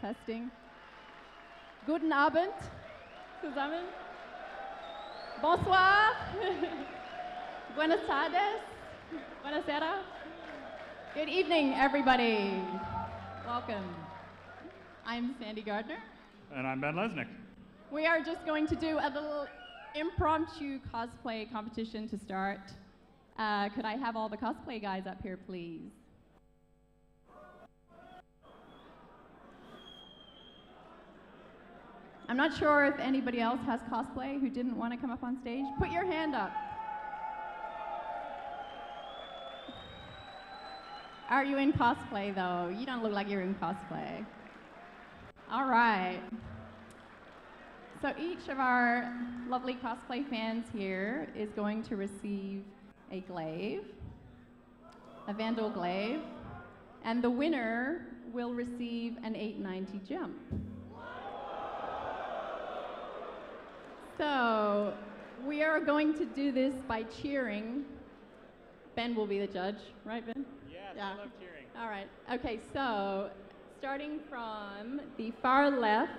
Testing. Guten Abend zusammen. Bonsoir. Buenas tardes. Buonasera. Good evening, everybody. Welcome. I'm Sandy Gardner. And I'm Ben Lesnick. We are just going to do a little impromptu cosplay competition to start. Could I have all the cosplay guys up here, please? I'm not sure if anybody else has cosplay who didn't want to come up on stage. Put your hand up. Are you in cosplay, though? You don't look like you're in cosplay. All right. So each of our lovely cosplay fans here is going to receive a glaive, a Vandal glaive, and the winner will receive an 890 jump. So we are going to do this by cheering. Ben will be the judge, right, Ben? Yes, Yeah. I love cheering. All right. Okay, so starting from the far left.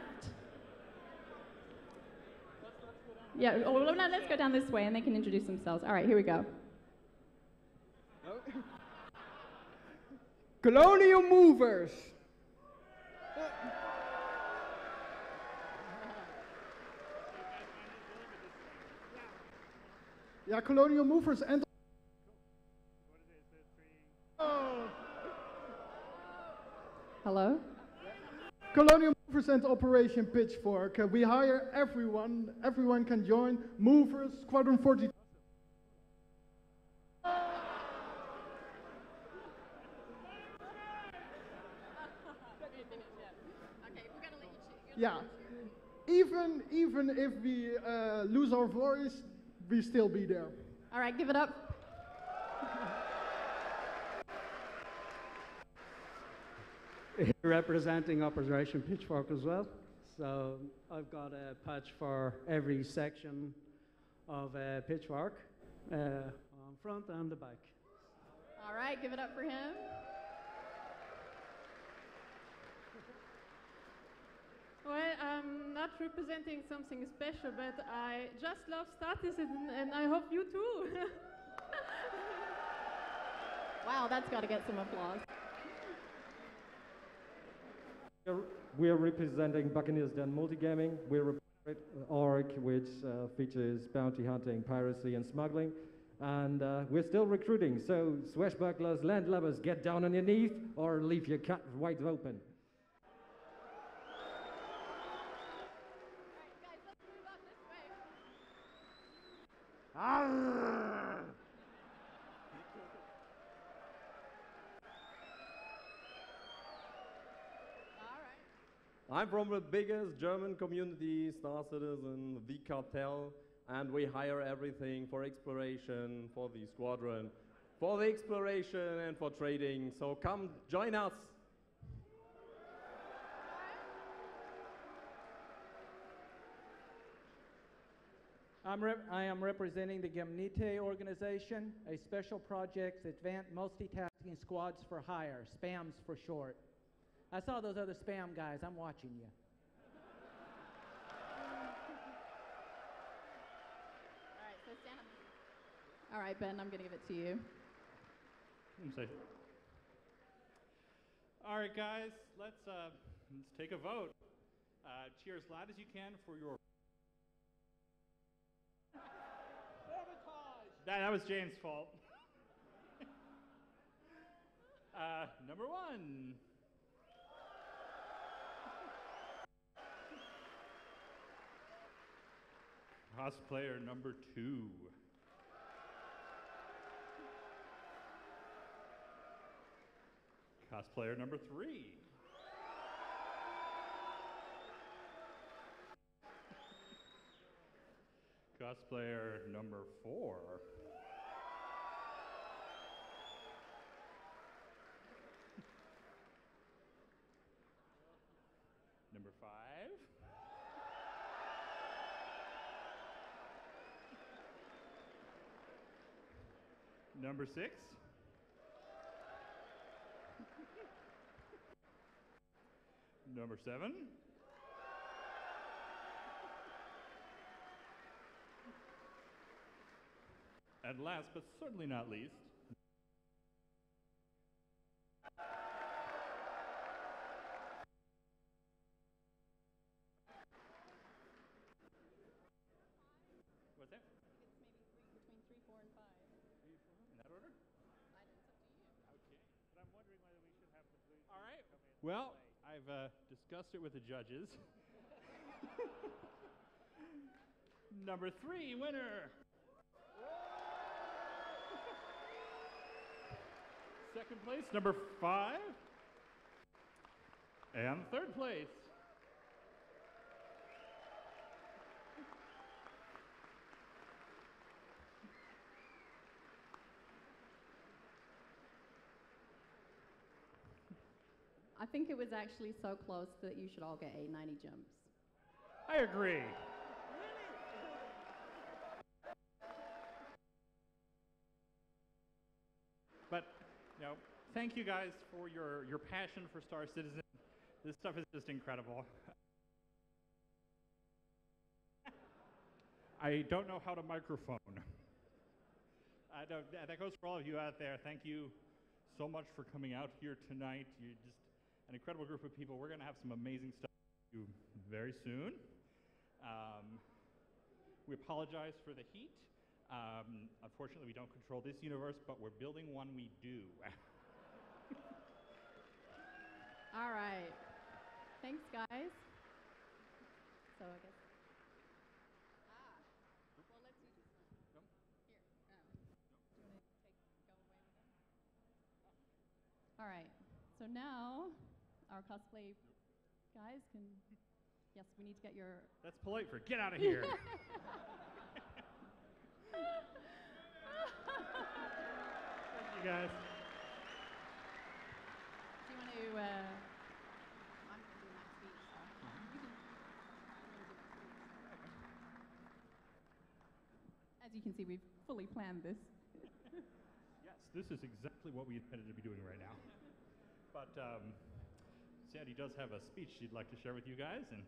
Yeah, oh, no, let's go down this way and they can introduce themselves. All right, here we go. Colonial Movers. Yeah, Colonial Movers and... Hello? Colonial Movers and Operation Pitchfork. We hire everyone. Everyone can join. Movers, Squadron 40. Okay, we're gonna let you choose. Yeah. Even if we lose our voice, we still be there. All right, give it up. Representing Operation Pitchfork as well. So I've got a patch for every section of Pitchfork, on front and the back. All right, give it up for him. Well, I'm not representing something special, but I just love Star Citizen, and I hope you too. Wow, that's got to get some applause. We are representing Buccaneers Den Multigaming. We're a org which features bounty hunting, piracy, and smuggling. And we're still recruiting, so swashbucklers, landlubbers, get down on your knees or leave your cut wide open. All right, guys, let's move on this way. Arrgh! I'm from the biggest German community, Star Citizen, the Cartel, and we hire everything for exploration, for the squadron, for the exploration and for trading. So come join us. I am representing the Gamnite organization, a special projects advanced multitasking squads for hire, SPAMs for short. I saw those other spam guys. I'm watching you. All right, so stand up. All right, Ben, I'm going to give it to you. All right, guys, let's take a vote. Cheer as loud as you can for your... That was James' fault. Number one. Cosplayer number 2. Cosplayer number 3. Cosplayer number 4. Number 5. Number 6. Number 7. And last but certainly not least, what's that? It's maybe between 3, 4, and 5. 3, 4, in that order? I don't, it's up to you. Okay. But I'm wondering whether we should have the blue All right. come in. Well, and play. I've discussed it with the judges. Number 3 winner. Second place, number 5. And third place. I think it was actually so close that you should all get 890 jumps. I agree. But, you know, thank you guys for your passion for Star Citizen. This stuff is just incredible. I don't know how to microphone. I don't, that goes for all of you out there. Thank you so much for coming out here tonight. You're just an incredible group of people. We're going to have some amazing stuff to do very soon. We apologize for the heat. Unfortunately, we don't control this universe, but we're building one we do. All right. Thanks, guys. So I guess. Well, let's do this one. Here. Do you want to go away with them? All right. So now our cosplay guys can. Yes, we need to get your. That's polite for get out of here. Thank you, guys. Do you want to? I'm going to do my speech. So you can. As you can see, we've fully planned this. Yes, this is exactly what we intended to be doing right now. But Sandy does have a speech she'd like to share with you guys, and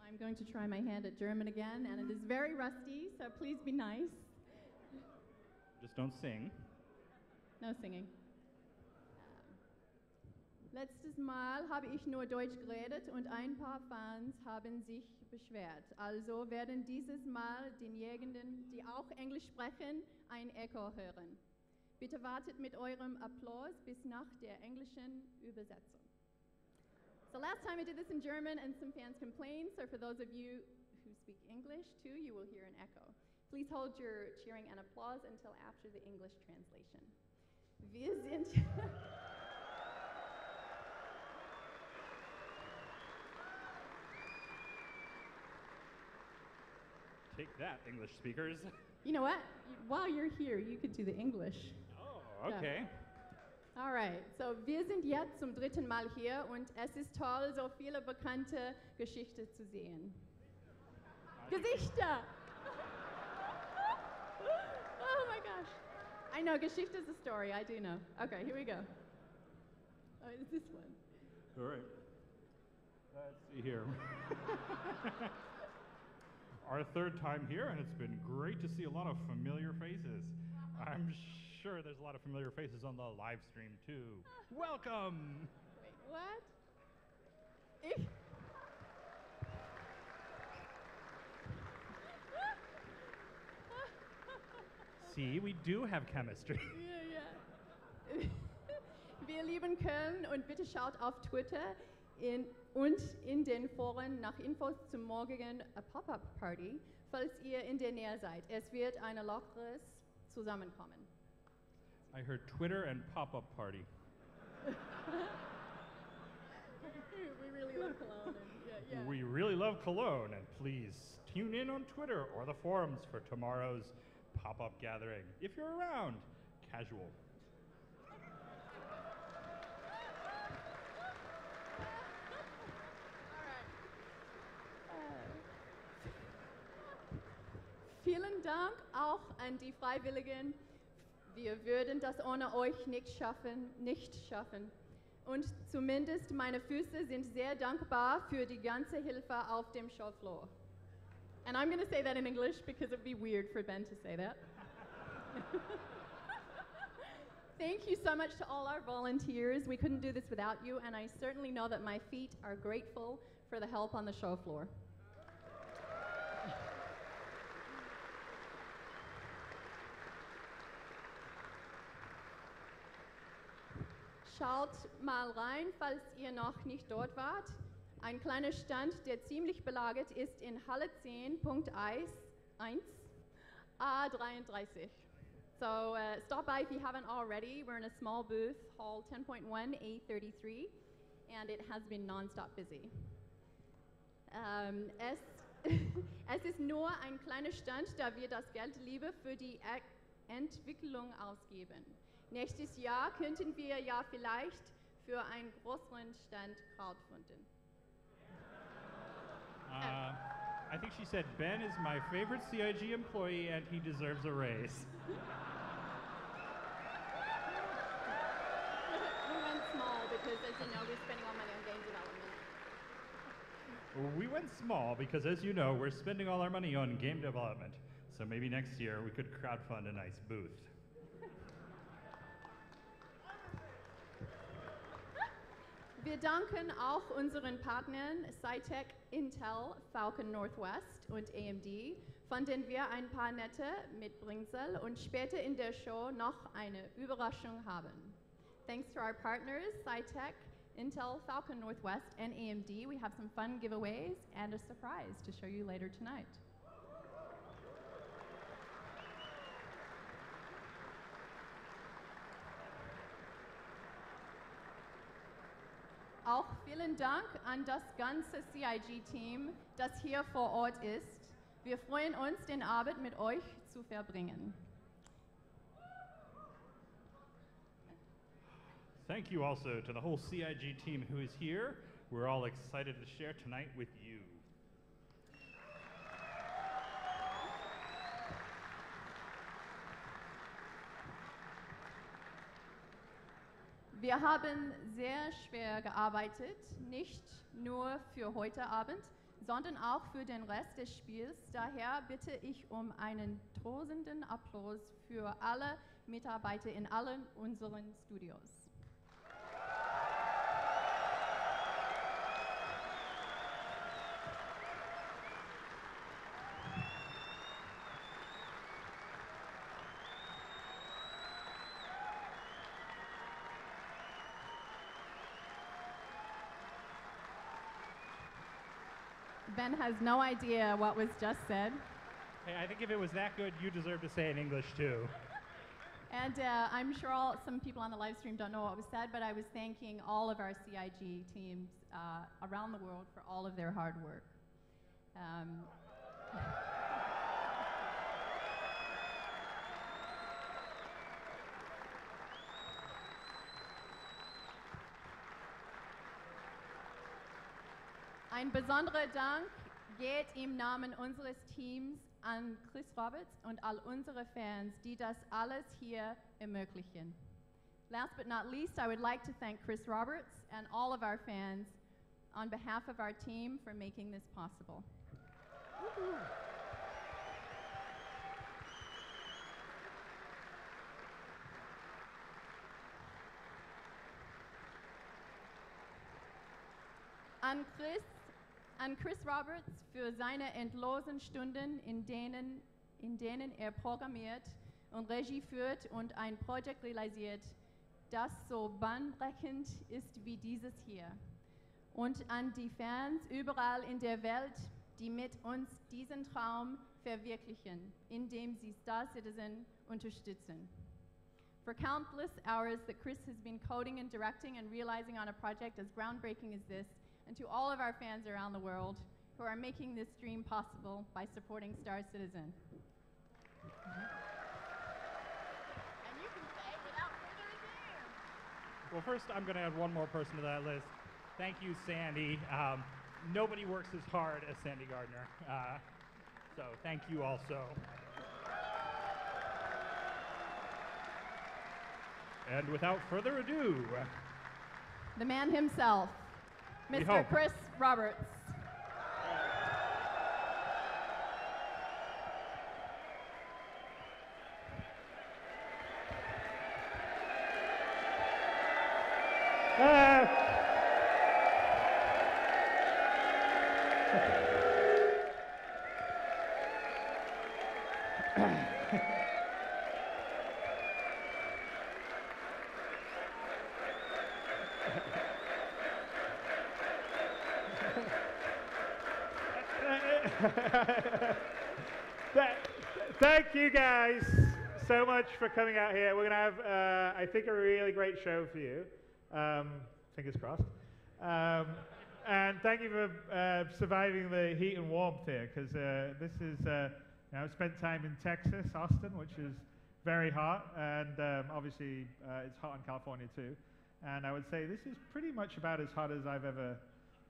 I'm going to try my hand at German again, and it is very rusty, so please be nice. just don't sing. No singing. Letztes Mal habe ich nur Deutsch geredet und ein paar Fans haben sich beschwert. Also werden dieses Mal diejenigen, die auch Englisch sprechen, ein Echo hören. Bitte wartet mit eurem Applaus bis nach der englischen Übersetzung. So last time I did this in German and some fans complained, so for those of you who speak English too, you will hear an echo. Please hold your cheering and applause until after the English translation. Wir sind... Take that, English speakers. You know what? While you're here, you could do the English. Oh, okay. Yeah. All right, so wir sind jetzt zum 3. Mal hier und es ist toll, so viele bekannte Geschichten zu sehen. Gesichter! Oh my gosh. I know, Geschichte is a story, I do know. Okay, here we go. Oh, it's this one. All right. Let's see here. Our third time here, and it's been great to see a lot of familiar faces. I'm sure there's a lot of familiar faces on the live stream too. Welcome! Wait, what? Ich? See, we do have chemistry. Ja, ja. Wir lieben Köln und bitte schaut auf Twitter und in den Foren nach Infos zum morgigen Pop-Up-Party, falls ihr in der Nähe seid. Es wird ein lockeres Zusammenkommen. I heard Twitter and pop-up party. We really love Cologne. And, yeah. We really love Cologne, and please tune in on Twitter or the forums for tomorrow's pop-up gathering. If you're around, casual. Vielen Dank auch an die Freiwilligen. Wir würden das ohne euch nicht schaffen. Und Zumindest meine Füße sind sehr dankbar für die ganze Hilfe auf dem Showfloor. And I'm going to say that in English because it would be weird for Ben to say that. Thank you so much to all our volunteers. We couldn't do this without you, and I certainly know that my feet are grateful for the help on the show floor. Schaut mal rein, falls ihr noch nicht dort wart. Ein kleiner Stand, der ziemlich belagert ist in Halle 10.1 A33. So stop by if you haven't already. We're in a small booth, hall 10.1 A33, and it has been nonstop busy. Es ist nur ein kleiner Stand, da wir das Geld lieber für die Entwicklung ausgeben. Nächstes Jahr könnten wir ja vielleicht für einen größeren Stand crowdfunden. I think she said Ben is my favorite CIG employee and he deserves a raise. We went small because, as you know, we're spending all money on game development. We went small because, as you know, we're spending all our money on game development. So maybe next year we could crowdfund a nice booth. Wir danken auch unseren Partnern Scitech, Intel, Falcon Northwest und AMD, von denen wir ein paar nette Mitbringsel und später in der Show noch eine Überraschung haben. Thanks to our partners, Scitech, Intel, Falcon Northwest, and AMD, we have some fun giveaways and a surprise to show you later tonight. Auch vielen Dank an das ganze CIG-Team, das hier vor Ort ist. Wir freuen uns, den Abend mit euch zu verbringen. Thank you also to the whole CIG team who is here. We're all excited to share tonight with you. Wir haben sehr schwer gearbeitet, nicht nur für heute Abend, sondern auch für den Rest des Spiels. Daher bitte ich um einen tosenden Applaus für alle Mitarbeiter in allen unseren Studios. Ben has no idea what was just said. Hey, I think if it was that good, you deserve to say it in English too. And I'm sure some people on the live stream don't know what was said, but I was thanking all of our CIG teams around the world for all of their hard work. Ein besonderer Dank geht im Namen unseres Teams an Chris Roberts und all unsere Fans, die das alles hier ermöglichen. Last but not least, I would like to thank Chris Roberts and all of our fans on behalf of our team for making this possible. An Chris Roberts für seine endlosen Stunden, in denen er programmiert und Regie führt und ein Projekt realisiert, das so bahnbrechend ist wie dieses hier. Und an die Fans überall in der Welt, die mit uns diesen Traum verwirklichen, indem sie Star Citizen unterstützen. For countless hours that Chris has been coding and directing and realizing on a project as groundbreaking as this, and to all of our fans around the world who are making this dream possible by supporting Star Citizen. And you can say without further ado. Well, first I'm going to add one more person to that list. Thank you, Sandy. Nobody works as hard as Sandy Gardner. So thank you also. And without further ado, the man himself, We Mr. hope. Chris Roberts. Thank you guys so much for coming out here. We're going to have, I think, a really great show for you. Fingers crossed. And thank you for surviving the heat and warmth here, because this is, I've spent time in Texas, Austin, which is very hot, and obviously it's hot in California too. And I would say this is pretty much about as hot as I've ever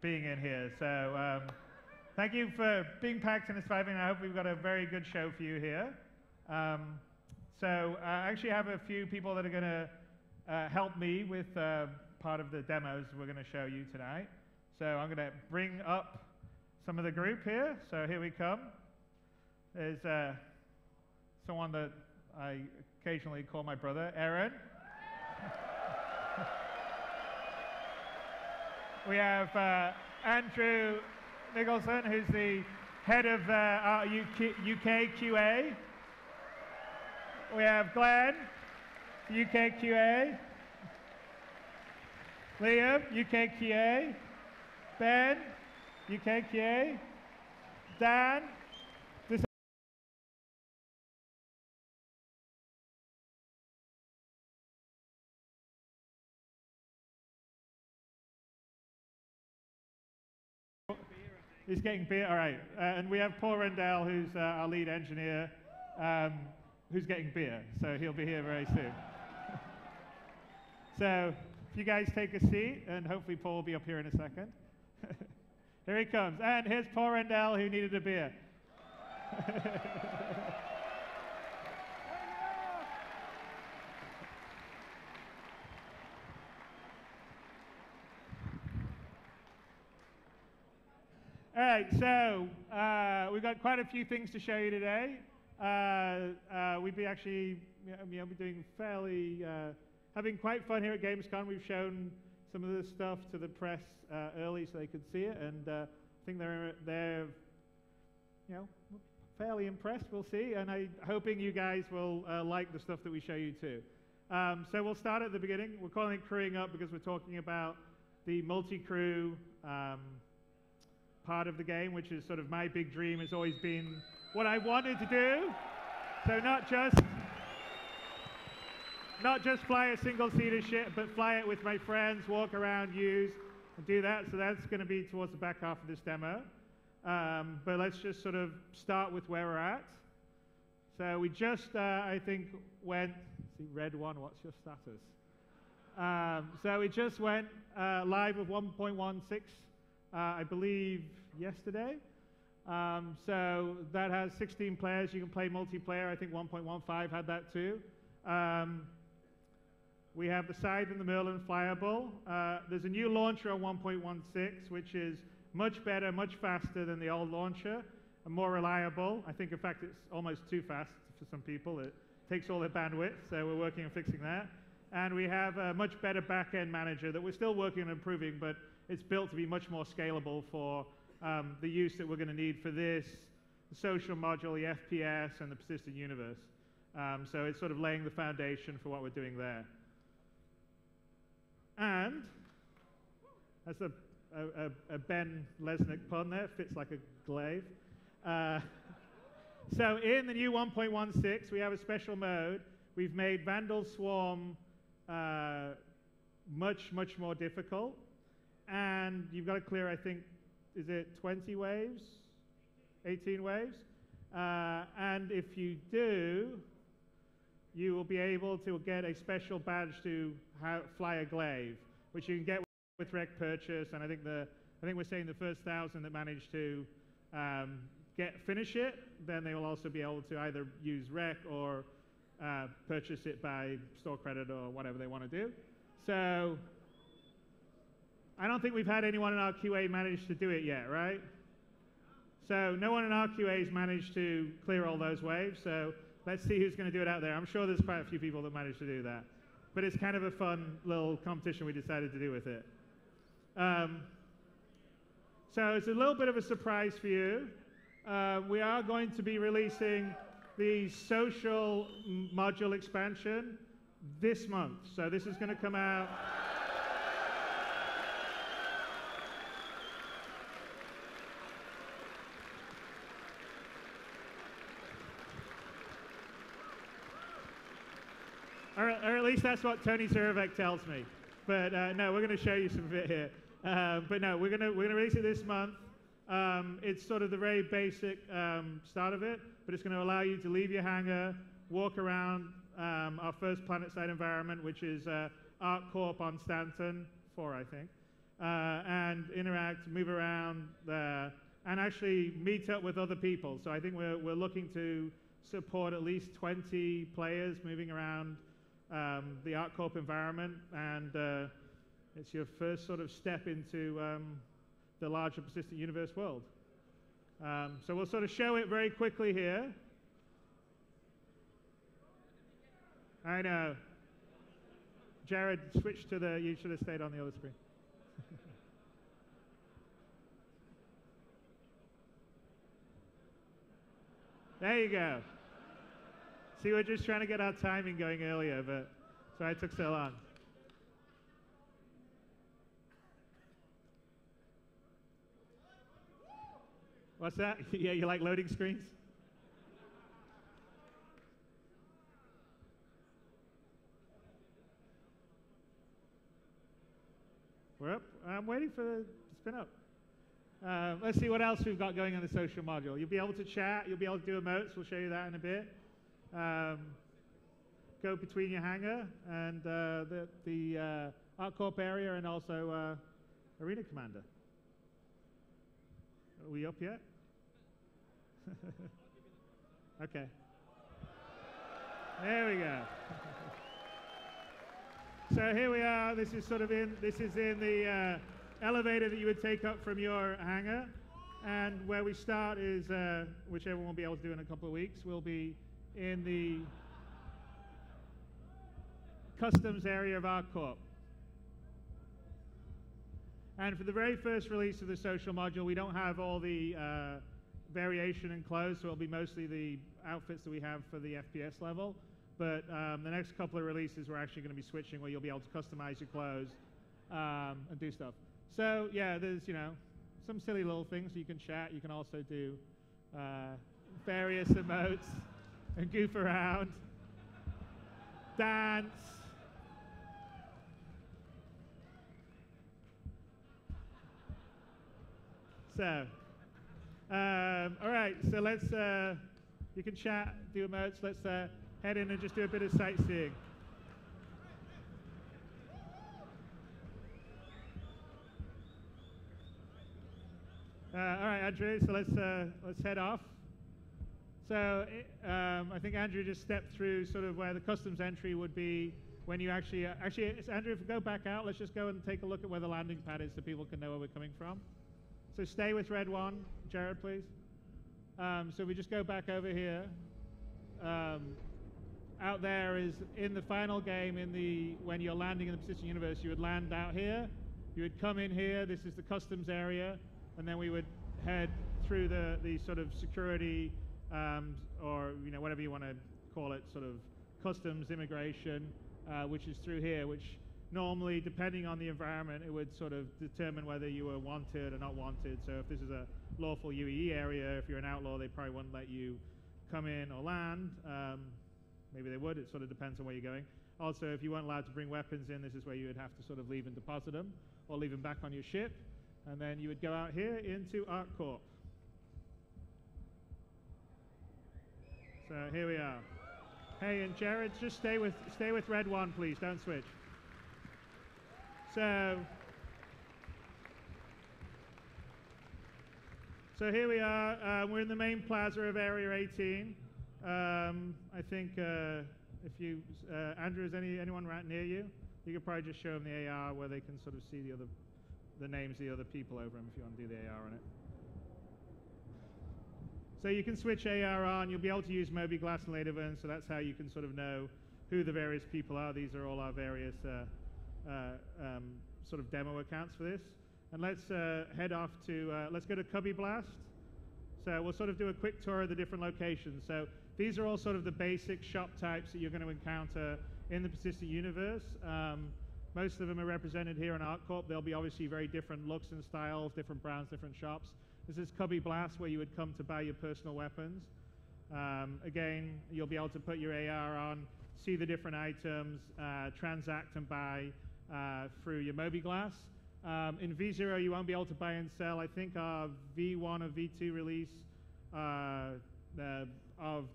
been in here. So thank you for being packed and surviving. I hope we've got a very good show for you here. I actually have a few people that are going to help me with part of the demos we're going to show you tonight. So I'm going to bring up some of the group here. So here we come. There's someone that I occasionally call my brother, Aaron. We have Andrew Nicholson, who's the head of our UK QA. We have Glenn, UK QA. Liam, UK QA. Ben, UK QA. Dan, he's getting beer, all right. And we have Paul Rendell, who's our lead engineer, who's getting beer. So he'll be here very soon. So if you guys take a seat, and hopefully Paul will be up here in a second. Here he comes. And here's Paul Rendell, who needed a beer. All right, so we've got quite a few things to show you today. We've been actually be doing fairly, having quite fun here at Gamescon. We've shown some of this stuff to the press early so they could see it, and I think they're fairly impressed. We'll see, and I'm hoping you guys will like the stuff that we show you too. So we'll start at the beginning. We're calling it crewing up because we're talking about the multi-crew part of the game, which is sort of my big dream. Has always been what I wanted to do. So not just fly a single-seater ship, but fly it with my friends, walk around, use, and do that. So that's going to be towards the back half of this demo. But let's just sort of start with where we're at. So we just, I think, went, see, red one, what's your status? So we just went live with 1.16, I believe, yesterday. So that has 16 players. You can play multiplayer. I think 1.15 had that too. We have the Scythe and the Merlin flyable. There's a new launcher on 1.16, which is much better, much faster than the old launcher, and more reliable. I think, in fact, it's almost too fast for some people. It takes all their bandwidth, so we're working on fixing that. And we have a much better back-end manager that we're still working on improving, but it's built to be much more scalable for the use that we're going to need for this, the social module, the FPS, and the persistent universe. So it's sort of laying the foundation for what we're doing there. And that's a Ben Lesnick pun there, fits like a glaive. So in the new 1.16, we have a special mode. We've made Vandal Swarm much, much more difficult. And you've got to clear, I think, is it 20 waves? 18 waves? And if you do, you will be able to get a special badge to fly a glaive, which you can get with rec purchase. And I think we're saying the first 1,000 that manage to finish it, then they will also be able to either use rec or purchase it by store credit or whatever they want to do. So I don't think we've had anyone in our QA manage to do it yet, right? So no one in our QA has managed to clear all those waves, so let's see who's going to do it out there. I'm sure there's quite a few people that managed to do that. But it's kind of a fun little competition we decided to do with it. So it's a little bit of a surprise for you. We are going to be releasing the social module expansion this month. So this is going to come out. Or at least that's what Tony Surovec tells me. But no, we're going to show you some of it here. But no, we're going to release it this month. It's sort of the very basic start of it, but it's going to allow you to leave your hangar, walk around our first planet-side environment, which is ArcCorp on Stanton 4, I think, and interact, move around there, and actually meet up with other people. So I think we're looking to support at least 20 players moving around the ArcCorp environment, and it's your first sort of step into the larger persistent universe world. So we'll sort of show it very quickly here. I know. Jared, switch to the, you should have stayed on the other screen. There you go. See, we're just trying to get our timing going earlier, but so it took so long. What's that? Yeah, you like loading screens? We're up. I'm waiting for the spin up. Let's see what else we've got going on the social module. You'll be able to chat. You'll be able to do emotes. We'll show you that in a bit. Go between your hangar and the ArcCorp area, and also Arena Commander. Are we up yet? Okay. There we go. So here we are. This is in the elevator that you would take up from your hangar, and where we start is, which everyone will be able to do in a couple of weeks, we'll be in the customs area of ArcCorp. And for the very first release of the social module, we don't have all the variation in clothes, so it'll be mostly the outfits that we have for the FPS level. But the next couple of releases, we're actually going to be switching where you'll be able to customize your clothes and do stuff. So yeah, there's some silly little things. You can chat. You can also do various emotes and goof around, dance. So, all right, so let's, you can chat, do emotes. Let's head in and just do a bit of sightseeing. All right, Andrew, so let's head off. So I think Andrew just stepped through sort of where the customs entry would be when you actually, Andrew, if we go back out, let's just go and take a look at where the landing pad is so people can know where we're coming from. So stay with red one, Jared, please. So we just go back over here. Out there is in the final game, when you're landing in the persistent universe, you would land out here. You would come in here. This is the customs area, and then we would head through the sort of security or whatever you want to call it, sort of customs immigration, which is through here, which normally, depending on the environment, it would sort of determine whether you were wanted or not wanted. So if this is a lawful UEE area, if you're an outlaw, they probably wouldn't let you come in or land. Maybe they would. It sort of depends on where you're going. Also, if you weren't allowed to bring weapons in, this is where you would have to sort of leave and deposit them, or leave them back on your ship. And then you would go out here into ArcCorp. So here we are. Hey, and Jared, just stay with red one, please. Don't switch. So here we are. We're in the main plaza of Area 18. I think if you, Andrew, is anyone right near you? You could probably just show them the AR where they can sort of see the names of the other people over them if you want to do the AR on it. So you can switch AR on. You'll be able to use MobiGlass and Laterburn, so that's how you can sort of know who the various people are. These are all our various sort of demo accounts for this. And let's head off to, let's go to Cubby Blast. So we'll sort of do a quick tour of the different locations. So these are all sort of the basic shop types that you're going to encounter in the persistent universe. Most of them are represented here in ArtCorp. There'll be obviously very different looks and styles, different brands, different shops. This is Cubby Blast, where you would come to buy your personal weapons. Again, you'll be able to put your AR on, see the different items, transact and buy through your MobiGlass. In V0, you won't be able to buy and sell. I think our V1 or V2 release of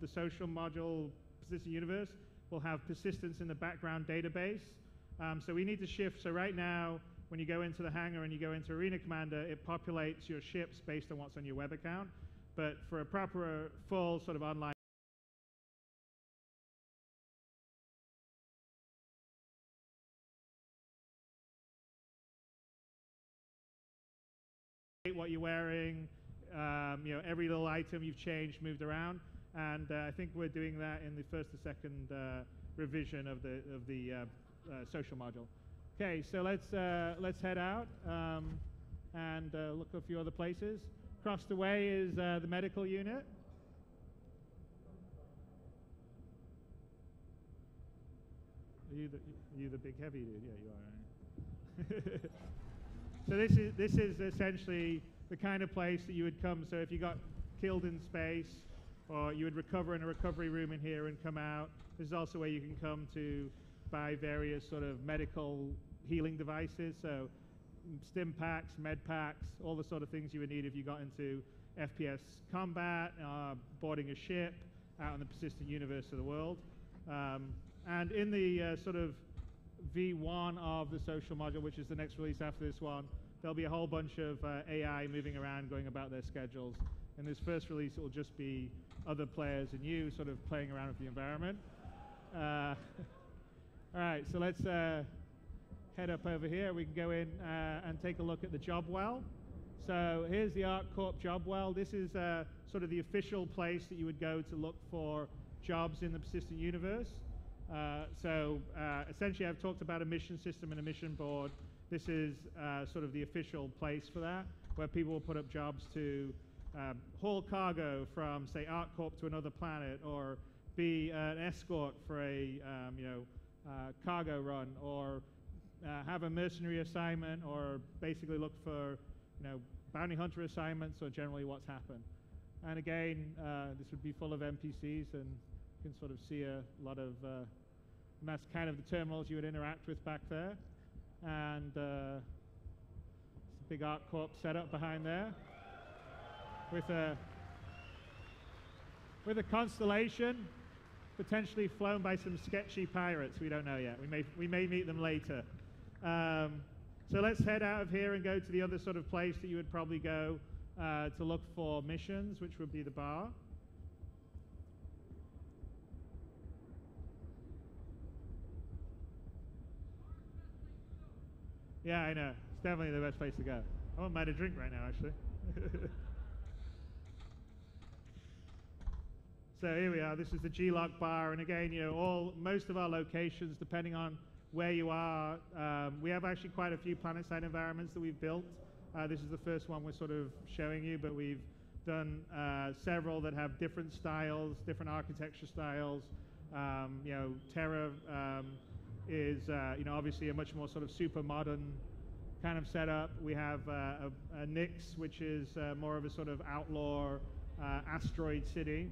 the social module persistent universe will have persistence in the background database. So we need to shift. So right now, when you go into the hangar and you go into Arena Commander, it populates your ships based on what's on your web account. But for a proper, full sort of online what you're wearing, you know, every little item you've changed, moved around, and I think we're doing that in the first or second revision of the social module. Okay, so let's head out and look at a few other places. Across the way is the medical unit. Are you the big heavy dude? Yeah, you are. Right? So this is essentially the kind of place that you would come. So if you got killed in space, or you would recover in a recovery room in here and come out. This is also where you can come to buy various sort of medical healing devices. So stim packs, med packs, all the sort of things you would need if you got into FPS combat, boarding a ship out in the persistent universe of the world. And in the sort of V1 of the social module, which is the next release after this one, there'll be a whole bunch of AI moving around, going about their schedules. In this first release, it will just be other players and you sort of playing around with the environment. All right, so let's head up over here. We can go in and take a look at the job well. So here's the ArtCorp job well. This is sort of the official place that you would go to look for jobs in the persistent universe. Essentially, I've talked about a mission system and a mission board. This is sort of the official place for that, where people will put up jobs to haul cargo from, say, ArtCorp to another planet, or be an escort for a cargo run, or have a mercenary assignment, or basically look for bounty hunter assignments, or generally what's happened. And again, this would be full of NPCs, and you can sort of see a lot of, and that's kind of the terminals you would interact with back there. And it's a big ArtCorp setup behind there with a constellation potentially flown by some sketchy pirates. We don't know yet. We may meet them later. So let's head out of here and go to the other sort of place that you would probably go to look for missions, which would be the bar. Yeah, I know. It's definitely the best place to go. I won't mind a drink right now, actually. So here we are. This is the G-Lock bar, and again, most of our locations, depending on where you are, we have actually quite a few planet-side environments that we've built. This is the first one we're sort of showing you, but we've done several that have different styles, different architecture styles. Terra is obviously a much more sort of super modern kind of setup. We have a Nyx, which is more of a sort of outlaw asteroid city.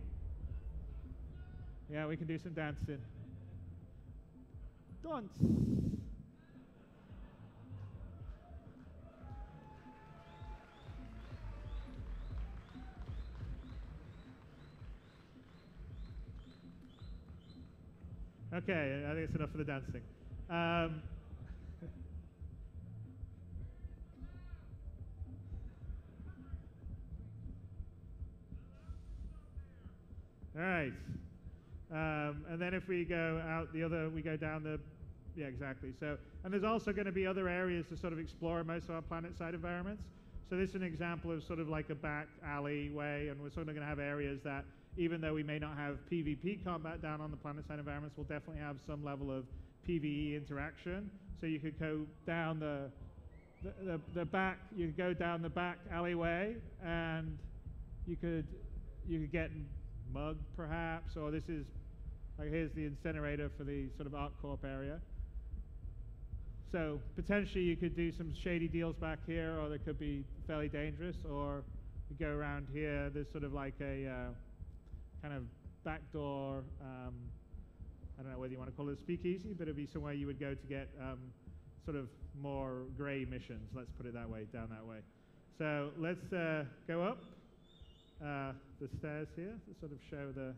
Yeah, we can do some dancing. Dance. Okay, I think it's enough for the dancing. All right. And then if we go out we go down the yeah, exactly. So, and there's also going to be other areas to sort of explore in most of our planet-side environments. So this is an example of sort of like a back alleyway, and we're sort of going to have areas that, even though we may not have PvP combat down on the planet-side environments, we'll definitely have some level of PvE interaction. So you could go down the back, you could go down the back alleyway, and you could get mugged perhaps, or this is like, here's the incinerator for the sort of ArcCorp area. So potentially you could do some shady deals back here, or they could be fairly dangerous, or you go around here, there's sort of like a kind of backdoor, I don't know whether you want to call it a speakeasy, but it'd be somewhere you would go to get sort of more gray missions, let's put it that way, down that way. So let's go up the stairs here to sort of show the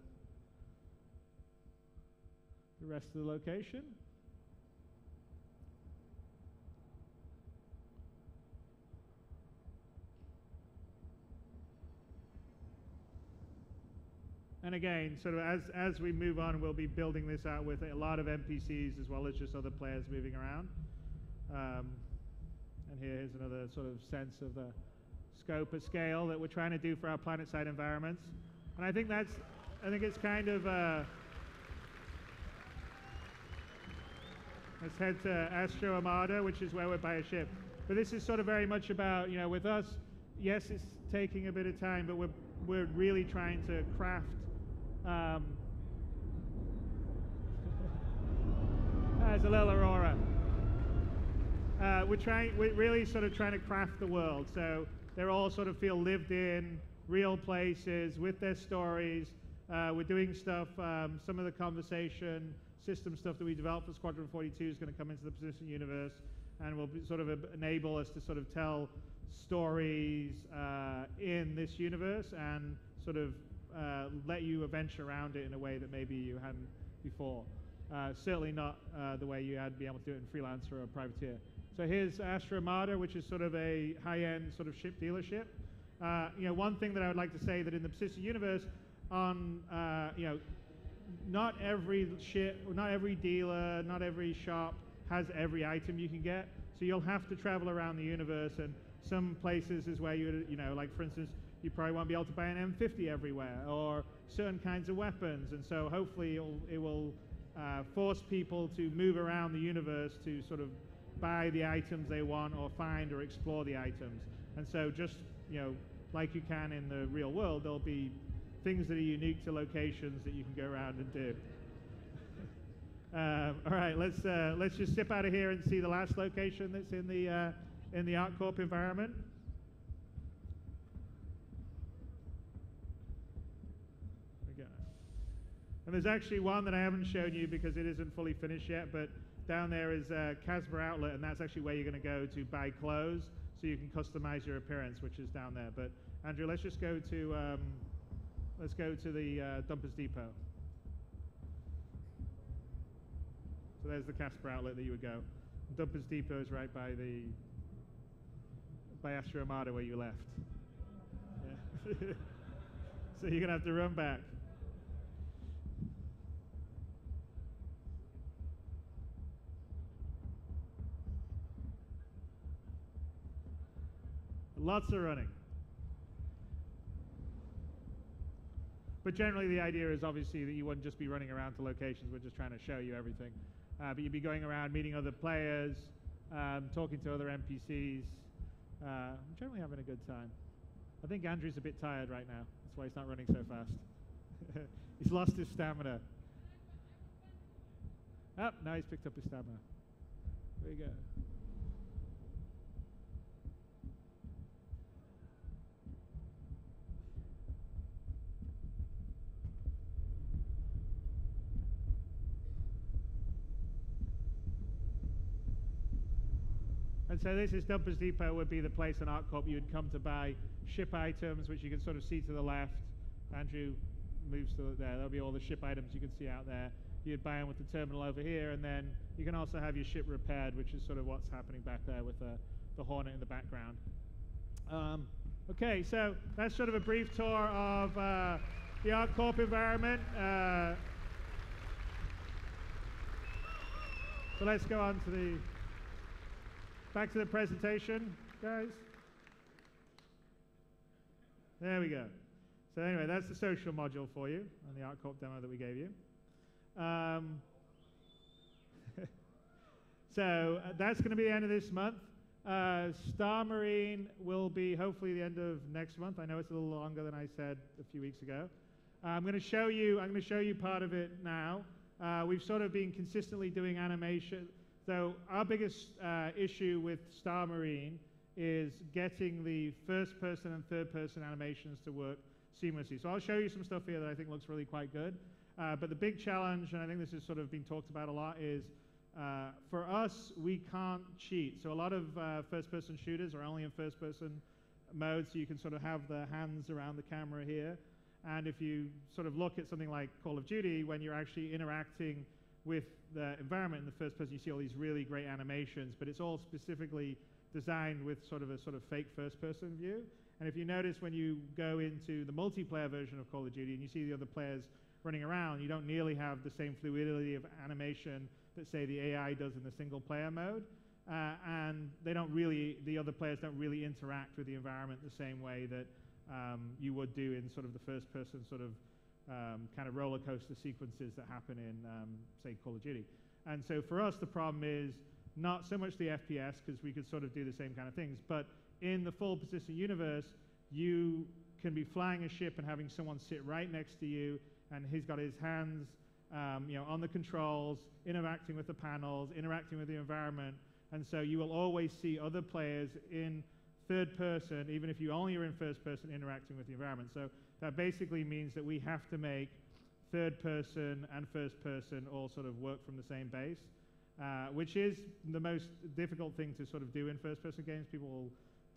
rest of the location. And again, sort of as we move on, we'll be building this out with a lot of NPCs as well as just other players moving around. And here's another sort of sense of the scope of scale that we're trying to do for our planet-side environments. And I think it's kind of, let's head to Astro Armada, which is where we're by a ship. But this is sort of very much about, you know, with us, yes, it's taking a bit of time, but we're really trying to craft there's a little Aurora. We're really sort of trying to craft the world, so they all sort of feel lived in, real places with their stories. We're doing stuff, some of the conversation system stuff that we developed for Squadron 42 is going to come into the Persistent universe, and will sort of enable us to sort of tell stories in this universe, and sort of let you adventure around it in a way that maybe you hadn't before. Certainly not the way you had been able to do it in Freelancer or Privateer. So here's Astra Armada, which is sort of a high-end sort of ship dealership. You know, one thing that I would like to say that in the Persistent universe, on you know, not every ship, not every dealer, not every shop has every item you can get. So you'll have to travel around the universe, and some places is where you know, like for instance, you probably won't be able to buy an M50 everywhere, or certain kinds of weapons. And so hopefully it will force people to move around the universe to sort of buy the items they want, or find or explore the items. And so just, you know, like you can in the real world, there'll be things that are unique to locations that you can go around and do. All right, let's just zip out of here and see the last location that's in the ArcCorp environment. There we go. And there's actually one that I haven't shown you because it isn't fully finished yet, but down there is Casper Outlet, and that's actually where you're going to go to buy clothes, so you can customize your appearance, which is down there. But Andrew, let's just go to the Dumpers Depot. So there's the Casper Outlet that you would go. Dumpers Depot is right by Astro Armada where you left. Yeah. So you're gonna have to run back. Lots of running. But generally the idea is obviously that you wouldn't just be running around to locations, we're just trying to show you everything. But you'd be going around meeting other players, talking to other NPCs, generally having a good time. I think Andrew's a bit tired right now, that's why he's not running so fast. He's lost his stamina. Oh, now he's picked up his stamina. There you go. And so this is Dumpers Depot, would be the place on ArcCorp you would come to buy ship items, which you can sort of see to the left. Andrew moves to there. There'll be all the ship items you can see out there. You'd buy them with the terminal over here, and then you can also have your ship repaired, which is sort of what's happening back there with the Hornet in the background. Okay, so that's sort of a brief tour of the ArcCorp environment. So let's go on to back to the presentation, guys. There we go. So anyway, that's the social module for you on the ArtCorp demo that we gave you. So that's going to be the end of this month. Star Marine will be hopefully the end of next month. I know it's a little longer than I said a few weeks ago. I'm going to show you part of it now. We've sort of been consistently doing animation. So our biggest issue with Star Marine is getting the first-person and third-person animations to work seamlessly. So I'll show you some stuff here that I think looks really quite good. But the big challenge, and I think this has sort of been talked about a lot, is for us, we can't cheat. So a lot of first-person shooters are only in first-person mode, so you can sort of have the hands around the camera here. And if you sort of look at something like Call of Duty, when you're actually interacting with the environment in the first person, you see all these really great animations, but it's all specifically designed with sort of a fake first-person view. And if you notice when you go into the multiplayer version of Call of Duty and you see the other players running around, you don't nearly have the same fluidity of animation that, say, the AI does in the single-player mode. And the other players don't really interact with the environment the same way that you would do in sort of the first-person sort of kind of roller coaster sequences that happen in, say, Call of Duty. And so for us, the problem is not so much the FPS, because we could sort of do the same kind of things, but in the full persistent universe, you can be flying a ship and having someone sit right next to you, and he's got his hands on the controls, interacting with the panels, interacting with the environment, and so you will always see other players in third person, even if you only are in first person, interacting with the environment. So that basically means that we have to make third person and first person all sort of work from the same base, which is the most difficult thing to sort of do in first person games. People will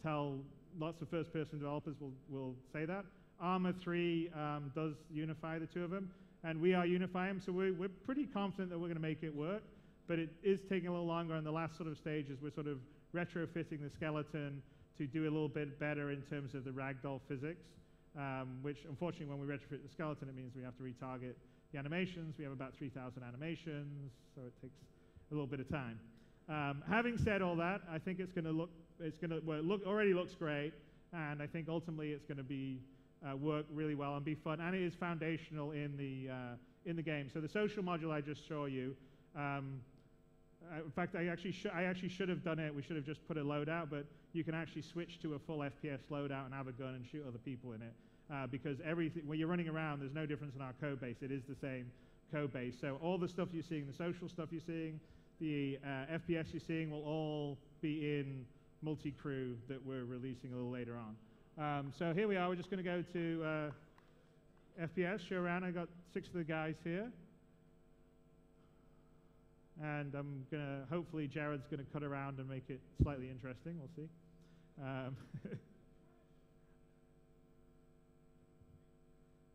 tell, lots of first person developers will say that. Arma 3 does unify the two of them, and we are unifying them, so we're pretty confident that we're going to make it work, but it is taking a little longer, and the last sort of stage is we're sort of retrofitting the skeleton to do a little bit better in terms of the ragdoll physics, which unfortunately when we retrofit the skeleton, it means we have to retarget the animations. We have about 3,000 animations, so it takes a little bit of time. Having said all that, I think it's going to look, already looks great, and I think ultimately it's going to be work really well and be fun, and it is foundational in the game. So the social module I just showed you, in fact, I actually should have done it. We should have just put a loadout, but you can actually switch to a full FPS loadout and have a gun and shoot other people in it, because everything, when you're running around, there's no difference in our code base. It is the same code base. So all the stuff you're seeing, the social stuff you're seeing, the FPS you're seeing will all be in multi-crew that we're releasing a little later on. So here we are. We're just going to go to FPS, show around. I got 6 of the guys here. And I'm going to, hopefully Jared's going to cut around and make it slightly interesting. We'll see.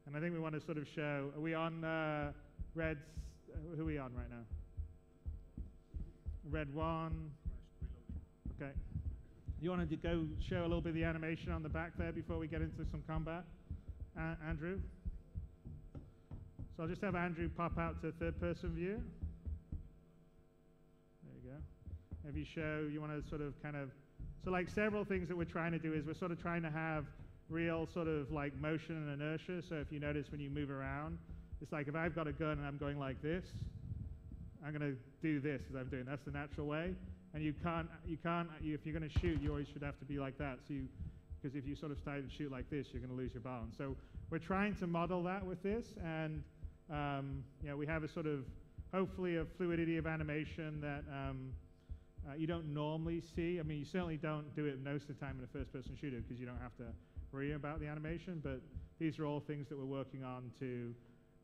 And I think we want to sort of show, are we on Red's, who are we on right now? Red 1. Okay. You wanted to go show a little bit of the animation on the back there before we get into some combat? Andrew? So I'll just have Andrew pop out to third person view. If you show, you want to sort of kind of, so like several things that we're trying to do is we're sort of trying to have real sort of like motion and inertia. So if you notice when you move around, it's like if I've got a gun and I'm going like this, I'm going to do this as I'm doing. That's the natural way. And if you're going to shoot, you always should have to be like that. So because if you sort of start to shoot like this, you're going to lose your balance. So we're trying to model that with this, and we have a sort of, hopefully a fluidity of animation that you don't normally see. I mean, you certainly don't do it most of the time in a first-person shooter because you don't have to worry about the animation, but these are all things that we're working on to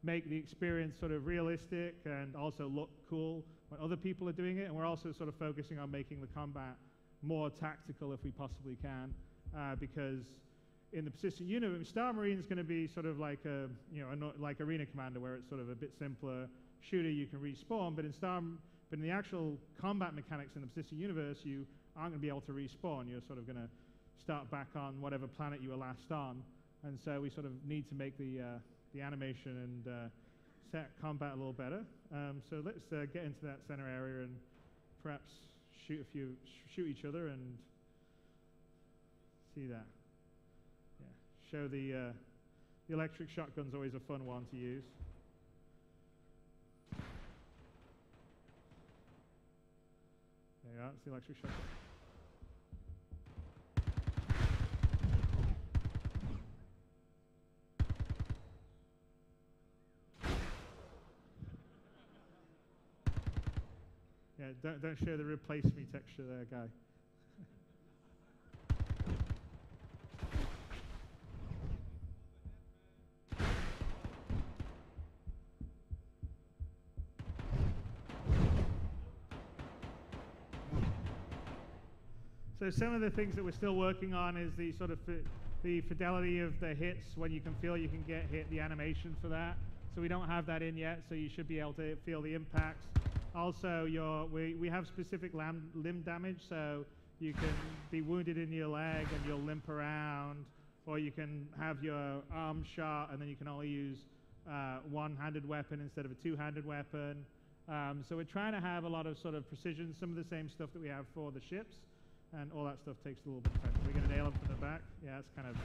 make the experience sort of realistic and also look cool when other people are doing it, and we're also sort of focusing on making the combat more tactical if we possibly can, because in the persistent universe, Star Marine is going to be sort of like like Arena Commander, where it's sort of a bit simpler shooter. You can respawn, but in the actual combat mechanics in the persistent universe, you aren't going to be able to respawn. You're sort of going to start back on whatever planet you were last on. And so we sort of need to make the animation and set combat a little better. So let's get into that center area and perhaps shoot each other and see that. Yeah, show the electric shotgun's always a fun one to use. There you are, it's the electric shotgun. Yeah, don't show the replace me texture there, guy. So some of the things that we're still working on is the sort of the fidelity of the hits, when you can feel you can get hit, the animation for that. So we don't have that in yet, so you should be able to feel the impacts. Also, we have specific limb damage, so you can be wounded in your leg and you'll limp around, or you can have your arm shot and then you can only use one-handed weapon instead of a two-handed weapon. So we're trying to have a lot of sort of precision, some of the same stuff that we have for the ships, and all that stuff takes a little bit of time. We're going to nail them from the back. Yeah, that's kind of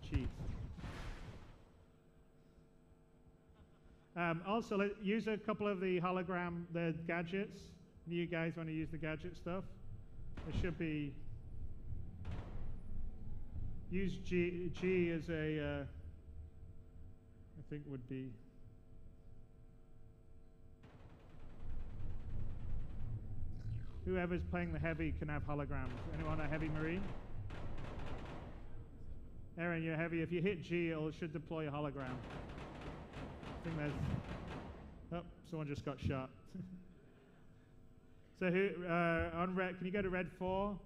cheat. Also, use a couple of the the gadgets. You guys want to use the gadget stuff? It should be, use G as a, I think would be, whoever's playing the heavy can have holograms. Anyone a heavy marine? Aaron, you're heavy. If you hit G, it should deploy a hologram. I think there's, oh, someone just got shot. So who, on red, can you go to red 4,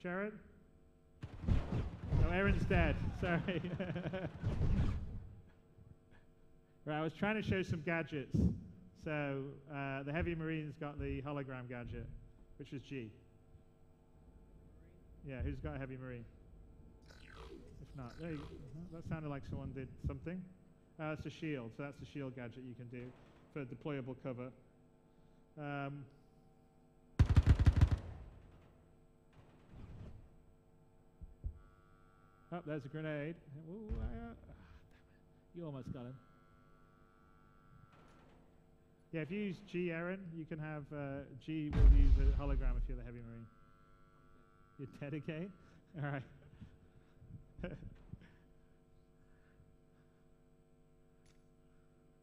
Jared? Oh, Aaron's dead, sorry. Right, I was trying to show some gadgets. So the heavy marine's got the hologram gadget, which is G. Yeah, who's got a heavy marine? If not, there you go. That sounded like someone did something. It's a shield, so that's the shield gadget you can do for deployable cover. Oh, there's a grenade. Ooh, you almost got him. Yeah, if you use G, Aaron, you can have G will use a hologram if you're the heavy marine. You're dead again? All right.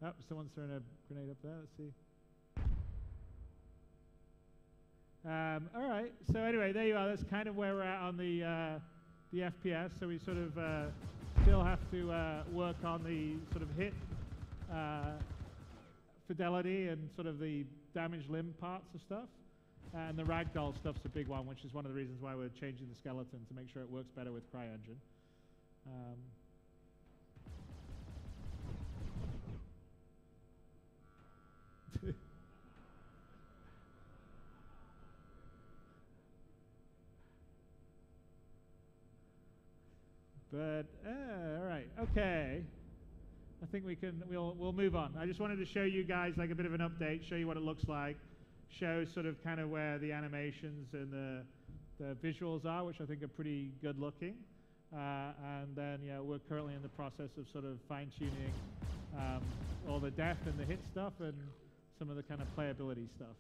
Oh, someone's throwing a grenade up there. Let's see. All right. So anyway, there you are. That's kind of where we're at on the FPS. So we sort of still have to work on the sort of hit fidelity and sort of the damaged limb parts of stuff. And the ragdoll stuff's a big one, which is one of the reasons why we're changing the skeleton to make sure it works better with CryEngine. But all right, okay. I think we'll move on. I just wanted to show you guys like a bit of an update, show you what it looks like, show sort of kind of where the animations and the visuals are, which I think are pretty good looking. And then yeah, we're currently in the process of sort of fine-tuning all the death and the hit stuff and some of the kind of playability stuff.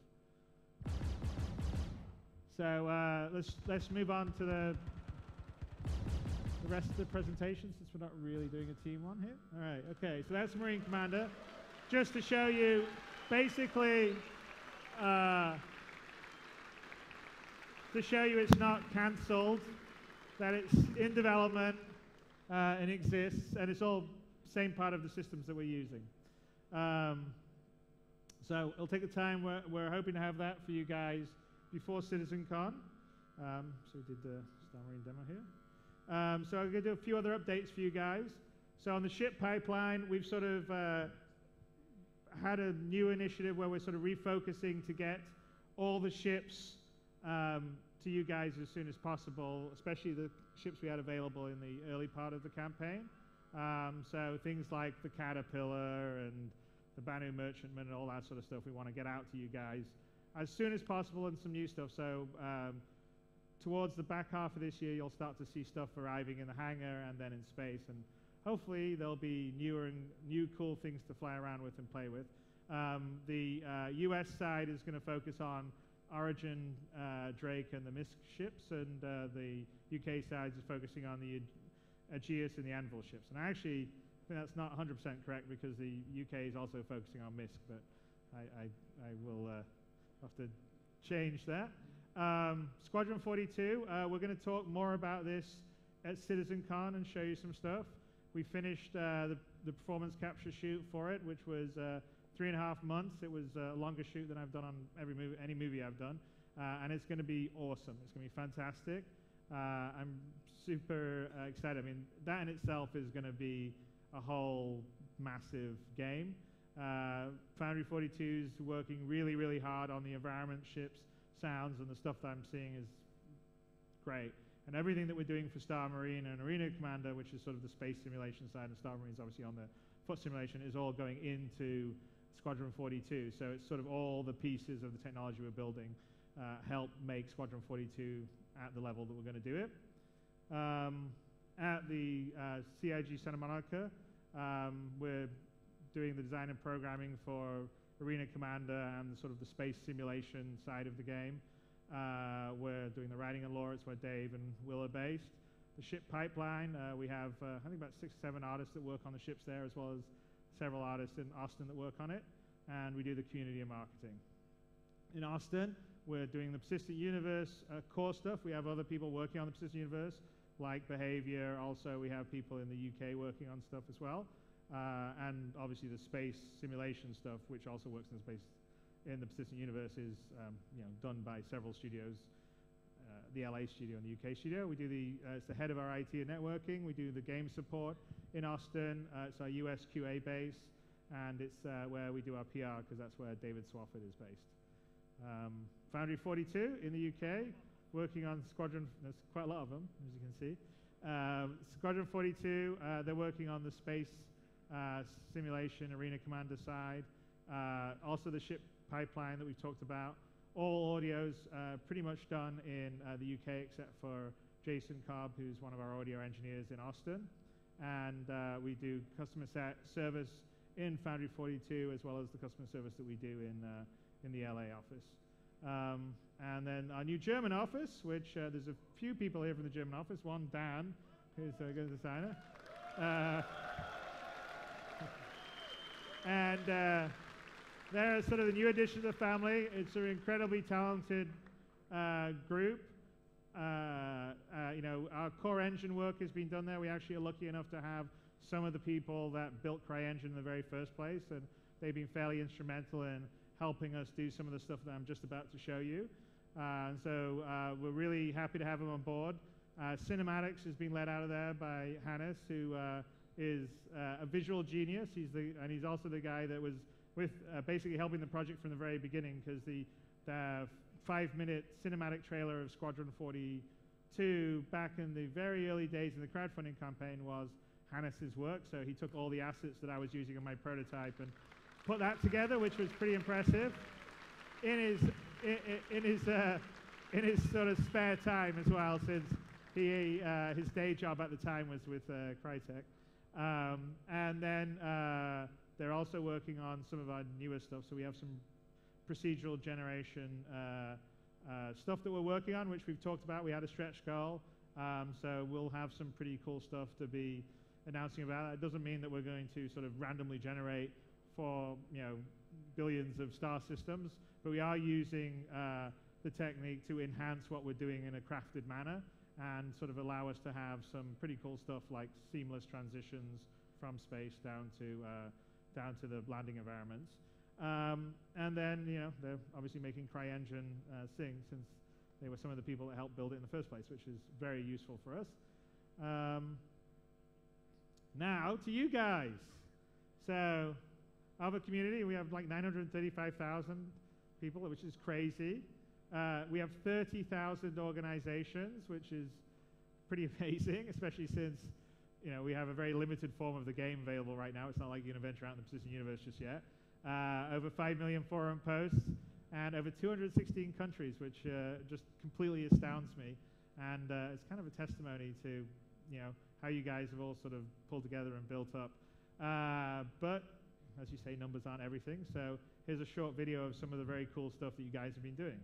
So let's move on to the rest of the presentation, since we're not really doing a team one here. All right, okay, so that's Marine Commander. Just to show you, basically, to show you it's not cancelled, that it's in development and exists, and it's all same part of the systems that we're using. So it'll take the time. We're hoping to have that for you guys before CitizenCon. So we did the Star Marine demo here. So I'm going to do a few other updates for you guys. So on the ship pipeline, we've sort of had a new initiative where we're sort of refocusing to get all the ships to you guys as soon as possible, especially the ships we had available in the early part of the campaign. So things like the Caterpillar and the Banu Merchantman and all that sort of stuff we want to get out to you guys as soon as possible and some new stuff. So towards the back half of this year, you'll start to see stuff arriving in the hangar and then in space. And hopefully there'll be new cool things to fly around with and play with. The US side is going to focus on Origin, Drake, and the Misk ships, and the UK side is focusing on the Aegeus and the Anvil ships. And I actually think that's not 100% correct, because the UK is also focusing on Misk, but I will have to change that. Squadron 42, we're going to talk more about this at CitizenCon and show you some stuff. We finished the performance capture shoot for it, which was 3.5 months. It was a longer shoot than I've done on any movie I've done, and it's going to be awesome. It's going to be fantastic. I'm super excited. I mean, that in itself is going to be a whole massive game. Foundry 42 is working really, really hard on the environment, ships, sounds, and the stuff that I'm seeing is great. And everything that we're doing for Star Marine and Arena Commander, which is sort of the space simulation side, and Star Marine is obviously on the foot simulation, is all going into Squadron 42. So it's sort of all the pieces of the technology we're building help make Squadron 42 at the level that we're going to do it. At the CIG Santa Monica, we're doing the design and programming for Arena Commander and sort of the space simulation side of the game. We're doing the writing and lore. It's where Dave and Will are based. The ship pipeline, we have I think about 6 or 7 artists that work on the ships there, as well as several artists in Austin that work on it. And we do the community and marketing. In Austin, we're doing the Persistent Universe core stuff. We have other people working on the Persistent Universe, like Behavior. Also, we have people in the UK working on stuff as well. And obviously the space simulation stuff, which also works in the Persistent Universe, is done by several studios. The LA studio and the UK studio. We do it's the head of our IT and networking. We do the game support in Austin. It's our US QA base, and it's where we do our PR, because that's where David Swafford is based. Foundry 42 in the UK, working on Squadron. There's quite a lot of them, as you can see. Squadron 42, they're working on the space simulation Arena Commander side. Also the ship pipeline that we've talked about. All audio's pretty much done in the UK, except for Jason Cobb, who's one of our audio engineers in Austin. And we do customer service in Foundry 42, as well as the customer service that we do in the LA office. And then our new German office, which there's a few people here from the German office. One, Dan, who's a good designer. And they're sort of the new addition to the family. It's an incredibly talented group. Our core engine work has been done there. We actually are lucky enough to have some of the people that built CryEngine in the very first place, and they've been fairly instrumental in helping us do some of the stuff that I'm just about to show you. And so we're really happy to have them on board. Cinematics has been led out of there by Hannes, who is a visual genius. He's also the guy that was with basically helping the project from the very beginning, because the 5-minute cinematic trailer of Squadron 42 back in the very early days in the crowdfunding campaign was Hannes's work. So he took all the assets that I was using on my prototype and put that together, which was pretty impressive. In his sort of spare time as well, since his day job at the time was with Crytek. And then they're also working on some of our newer stuff. So we have some procedural generation stuff that we're working on, which we've talked about. We had a stretch goal. So we'll have some pretty cool stuff to be announcing about. It doesn't mean that we're going to sort of randomly generate for billions of star systems, but we are using the technique to enhance what we're doing in a crafted manner, and sort of allow us to have some pretty cool stuff like seamless transitions from space down to the landing environments. And then, they're obviously making CryEngine sing, since they were some of the people that helped build it in the first place, which is very useful for us. Now to you guys. So, our community, we have like 935,000 people, which is crazy. We have 30,000 organizations, which is pretty amazing, especially since we have a very limited form of the game available right now. It's not like you're going to venture out in the Persistent Universe just yet. Over 5 million forum posts. and over 216 countries, which just completely astounds me. And it's kind of a testimony to, how you guys have all sort of pulled together and built up. But as you say, numbers aren't everything. So here's a short video of some of the very cool stuff that you guys have been doing.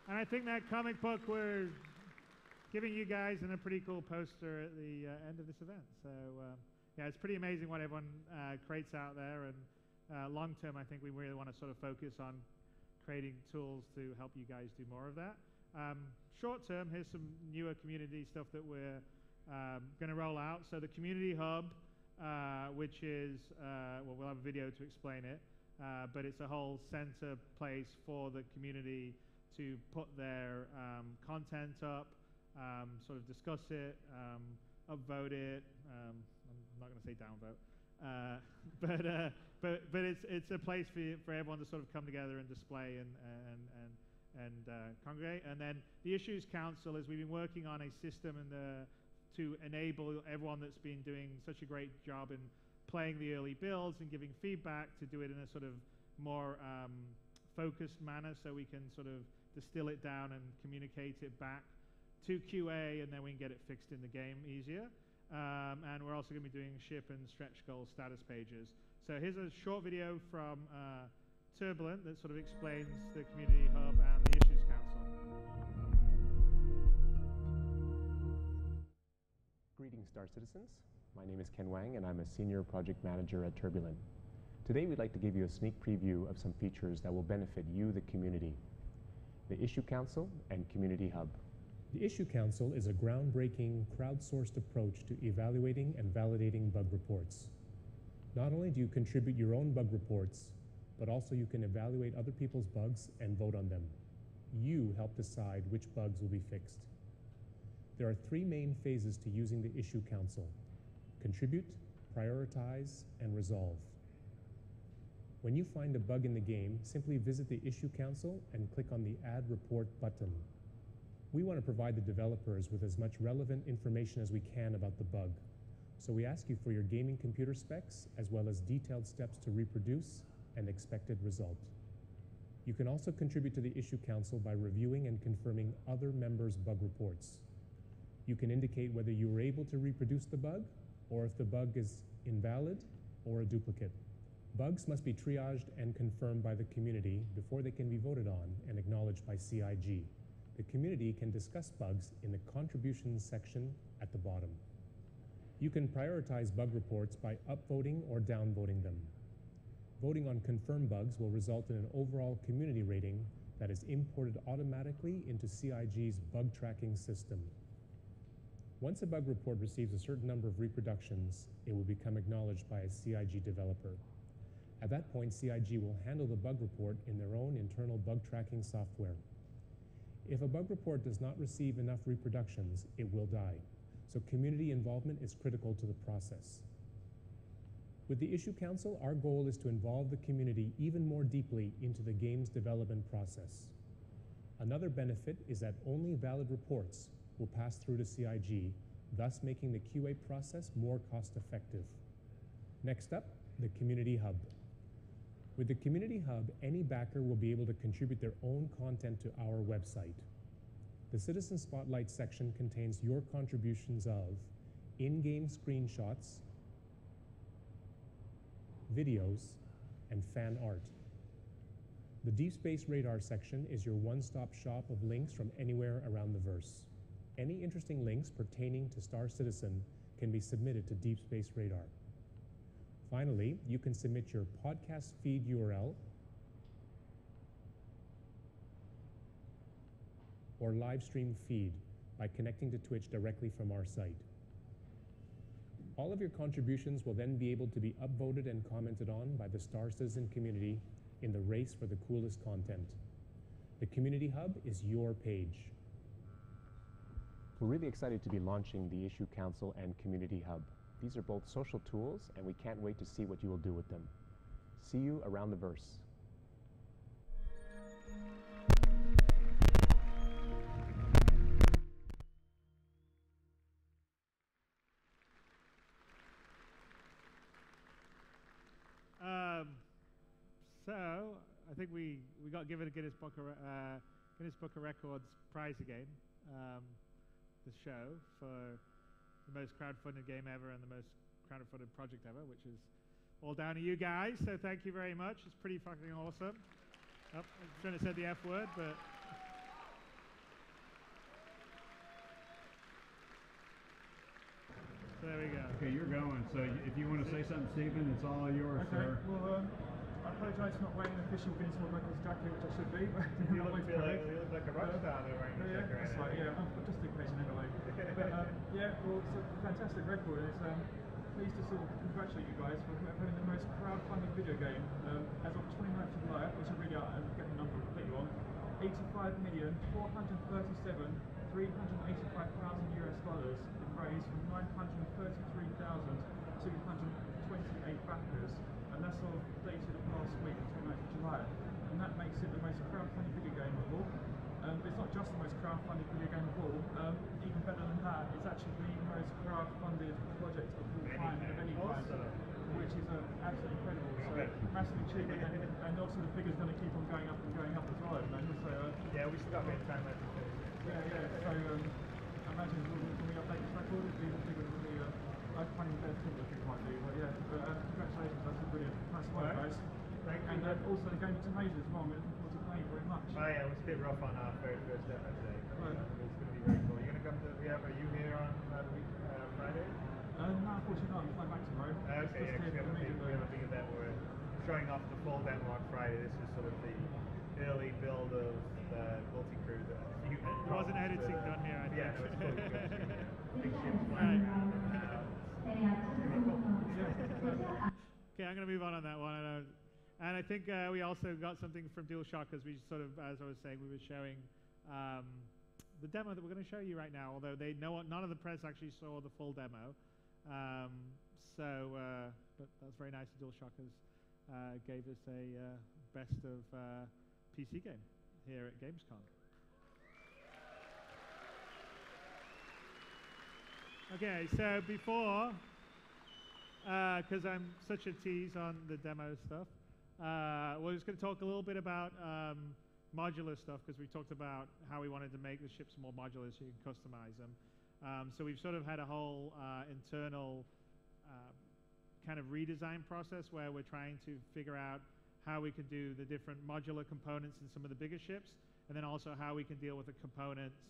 And I think that comic book we're giving you guys in a pretty cool poster at the end of this event. So yeah, it's pretty amazing what everyone creates out there. And long term, I think we really want to sort of focus on creating tools to help you guys do more of that. Short term, here's some newer community stuff that we're going to roll out. So the Community Hub, which is, well, we'll have a video to explain it. But it's a whole center place for the community to put their content up, sort of discuss it, upvote it. I'm not going to say downvote, but it's a place for everyone to sort of come together and display and congregate. And then the Issues Council is we've been working on a system to enable everyone that's been doing such a great job in playing the early builds and giving feedback to do it in a sort of more focused manner, so we can sort of distill it down and communicate it back to QA, and then we can get it fixed in the game easier. And we're also going to be doing ship and stretch goal status pages. So here's a short video from Turbulent that sort of explains the Community Hub and the Issues Council. Greetings, Star Citizens. My name is Ken Wang, and I'm a Senior Project Manager at Turbulent. Today, we'd like to give you a sneak preview of some features that will benefit you, the community. The Issue Council and Community Hub. The Issue Council is a groundbreaking, crowdsourced approach to evaluating and validating bug reports. Not only do you contribute your own bug reports, but also you can evaluate other people's bugs and vote on them. You help decide which bugs will be fixed. There are three main phases to using the Issue Council: contribute, prioritize, and resolve. When you find a bug in the game, simply visit the Issue Council and click on the Add Report button. We want to provide the developers with as much relevant information as we can about the bug, so we ask you for your gaming computer specs as well as detailed steps to reproduce and expected result. You can also contribute to the Issue Council by reviewing and confirming other members' bug reports. You can indicate whether you were able to reproduce the bug, or if the bug is invalid or a duplicate. Bugs must be triaged and confirmed by the community before they can be voted on and acknowledged by CIG. The community can discuss bugs in the contributions section at the bottom. You can prioritize bug reports by upvoting or downvoting them. Voting on confirmed bugs will result in an overall community rating that is imported automatically into CIG's bug tracking system. Once a bug report receives a certain number of reproductions, it will become acknowledged by a CIG developer. At that point, CIG will handle the bug report in their own internal bug tracking software. If a bug report does not receive enough reproductions, it will die. So community involvement is critical to the process. With the Issue Council, our goal is to involve the community even more deeply into the game's development process. Another benefit is that only valid reports will pass through to CIG, thus making the QA process more cost-effective. Next up, the Community Hub. With the Community Hub, any backer will be able to contribute their own content to our website. The Citizen Spotlight section contains your contributions of in-game screenshots, videos, and fan art. The Deep Space Radar section is your one-stop shop of links from anywhere around the verse. Any interesting links pertaining to Star Citizen can be submitted to Deep Space Radar. Finally, you can submit your podcast feed URL or live stream feed by connecting to Twitch directly from our site. All of your contributions will then be able to be upvoted and commented on by the Star Citizen community in the race for the coolest content. The Community Hub is your page. We're really excited to be launching the Issue Council and Community Hub. These are both social tools, and we can't wait to see what you will do with them. See you around the verse. So I think we got given a Guinness Book of Records prize again. The show for the most crowdfunded game ever and the most crowdfunded project ever, which is all down to you guys. So thank you very much. It's pretty fucking awesome. Oh, I shouldn't have said the F word, but. So there we go. Okay, you're going. So if you want to say something, Stephen, it's all yours, okay, sir. Well, I apologise for not wearing an official Guinness World Records jacket, which I should be. But you look like a rock star there wearing yeah, that's right, yeah, just in case anyway. But yeah, well, it's a fantastic record. It's pleased to sort of congratulate you guys for having the most crowdfunded video game as of 29th of July, which I really I'm getting the number completely wrong. 85,437,385,000 US dollars in raised from 933,228 backers, and that's all dated of last week, 29th of July, and that makes it the most crowdfunded video game of all. It's not just the most crowdfunded video game of all, even better than that, it's actually the most crowdfunded project of all time, of any kind, which is absolutely incredible. So massively achievement, and also the figure's going to keep on going up and going up as well. So, yeah, we still got a bit of time left. So I imagine when we update this record, it'll be the figure will be. I can't even bear to think what it might be, but yeah. Congratulations, that's a brilliant. Nice work, guys. Thank you. And also the game looks amazing as well. We're looking forward to playing very much. Oh yeah, it was a bit rough on our very first demo today. Right. It's going to be very cool. You're going to come to are you here on Friday? No, unfortunately not. I'm flying back tomorrow. Okay, yeah, we have a big event where we're showing off the full demo on Friday. This is sort of the early build of the multi-crew. There wasn't editing done here, I think. Yeah, no, it's cool. Big ships flying around. Okay, I'm going to move on that one. And I think we also got something from DualShock, as we sort of, as I was saying, we were showing the demo that we're going to show you right now, although none of the press actually saw the full demo. But that's very nice. DualShock gave us a best of PC game here at Gamescom. Okay, so before, because I'm such a tease on the demo stuff, we're just going to talk a little bit about modular stuff, because we talked about how we wanted to make the ships more modular so you can customize them. So we've sort of had a whole internal kind of redesign process where we're trying to figure out how we can do the different modular components in some of the bigger ships, and then also how we can deal with the components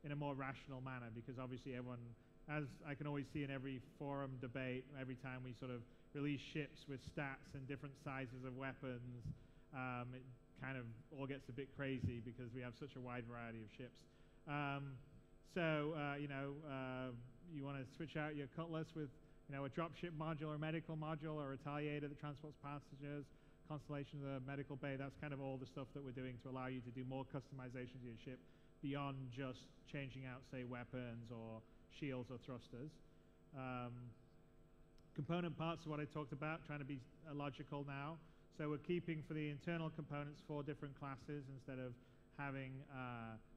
in a more rational manner, because obviously everyone, as I can always see in every forum debate, every time we sort of release ships with stats and different sizes of weapons, it kind of all gets a bit crazy because we have such a wide variety of ships. You want to switch out your Cutlass with a dropship module or medical module, or Retaliator that transports passengers, Constellation of the medical bay. That's kind of all the stuff that we're doing to allow you to do more customization to your ship beyond just changing out, say, weapons or shields or thrusters. Component parts is what I talked about, trying to be logical now. So we're keeping for the internal components 4 different classes instead of having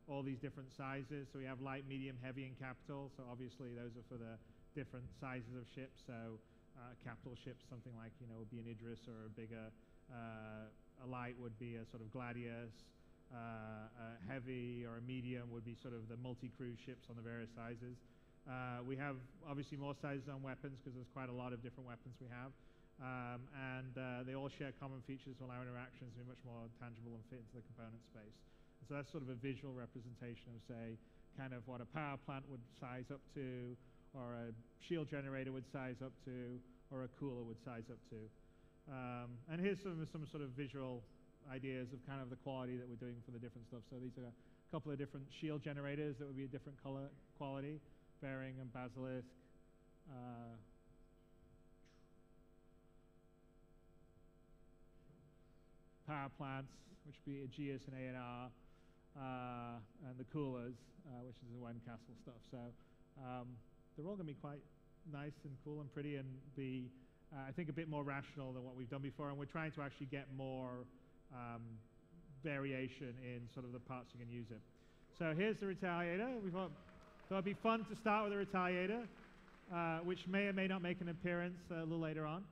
all these different sizes. So we have light, medium, heavy, and capital. So obviously those are for the different sizes of ships. So capital ships, something like, would be an Idris, or a bigger, a light would be a sort of Gladius. A heavy or a medium would be sort of the multi-crew ships on the various sizes. We have obviously more sizes on weapons because there's quite a lot of different weapons we have. They all share common features to allow interactions to be much more tangible and fit into the component space. And so that's sort of a visual representation of, say, kind of what a power plant would size up to, or a shield generator would size up to, or a cooler would size up to. And here's some sort of visual ideas of kind of the quality that we're doing for the different stuff. So these are a couple of different shield generators that would be a different color quality, Bearing and Basilisk. Power plants, which would be Aegeus and A&R, and the coolers, which is the Wen Castle stuff. So they're all going to be quite nice and cool and pretty, and be, I think, a bit more rational than what we've done before. And we're trying to actually get more variation in sort of the parts you can use it. So here's the Retaliator. We thought it'd be fun to start with the Retaliator, which may or may not make an appearance a little later on.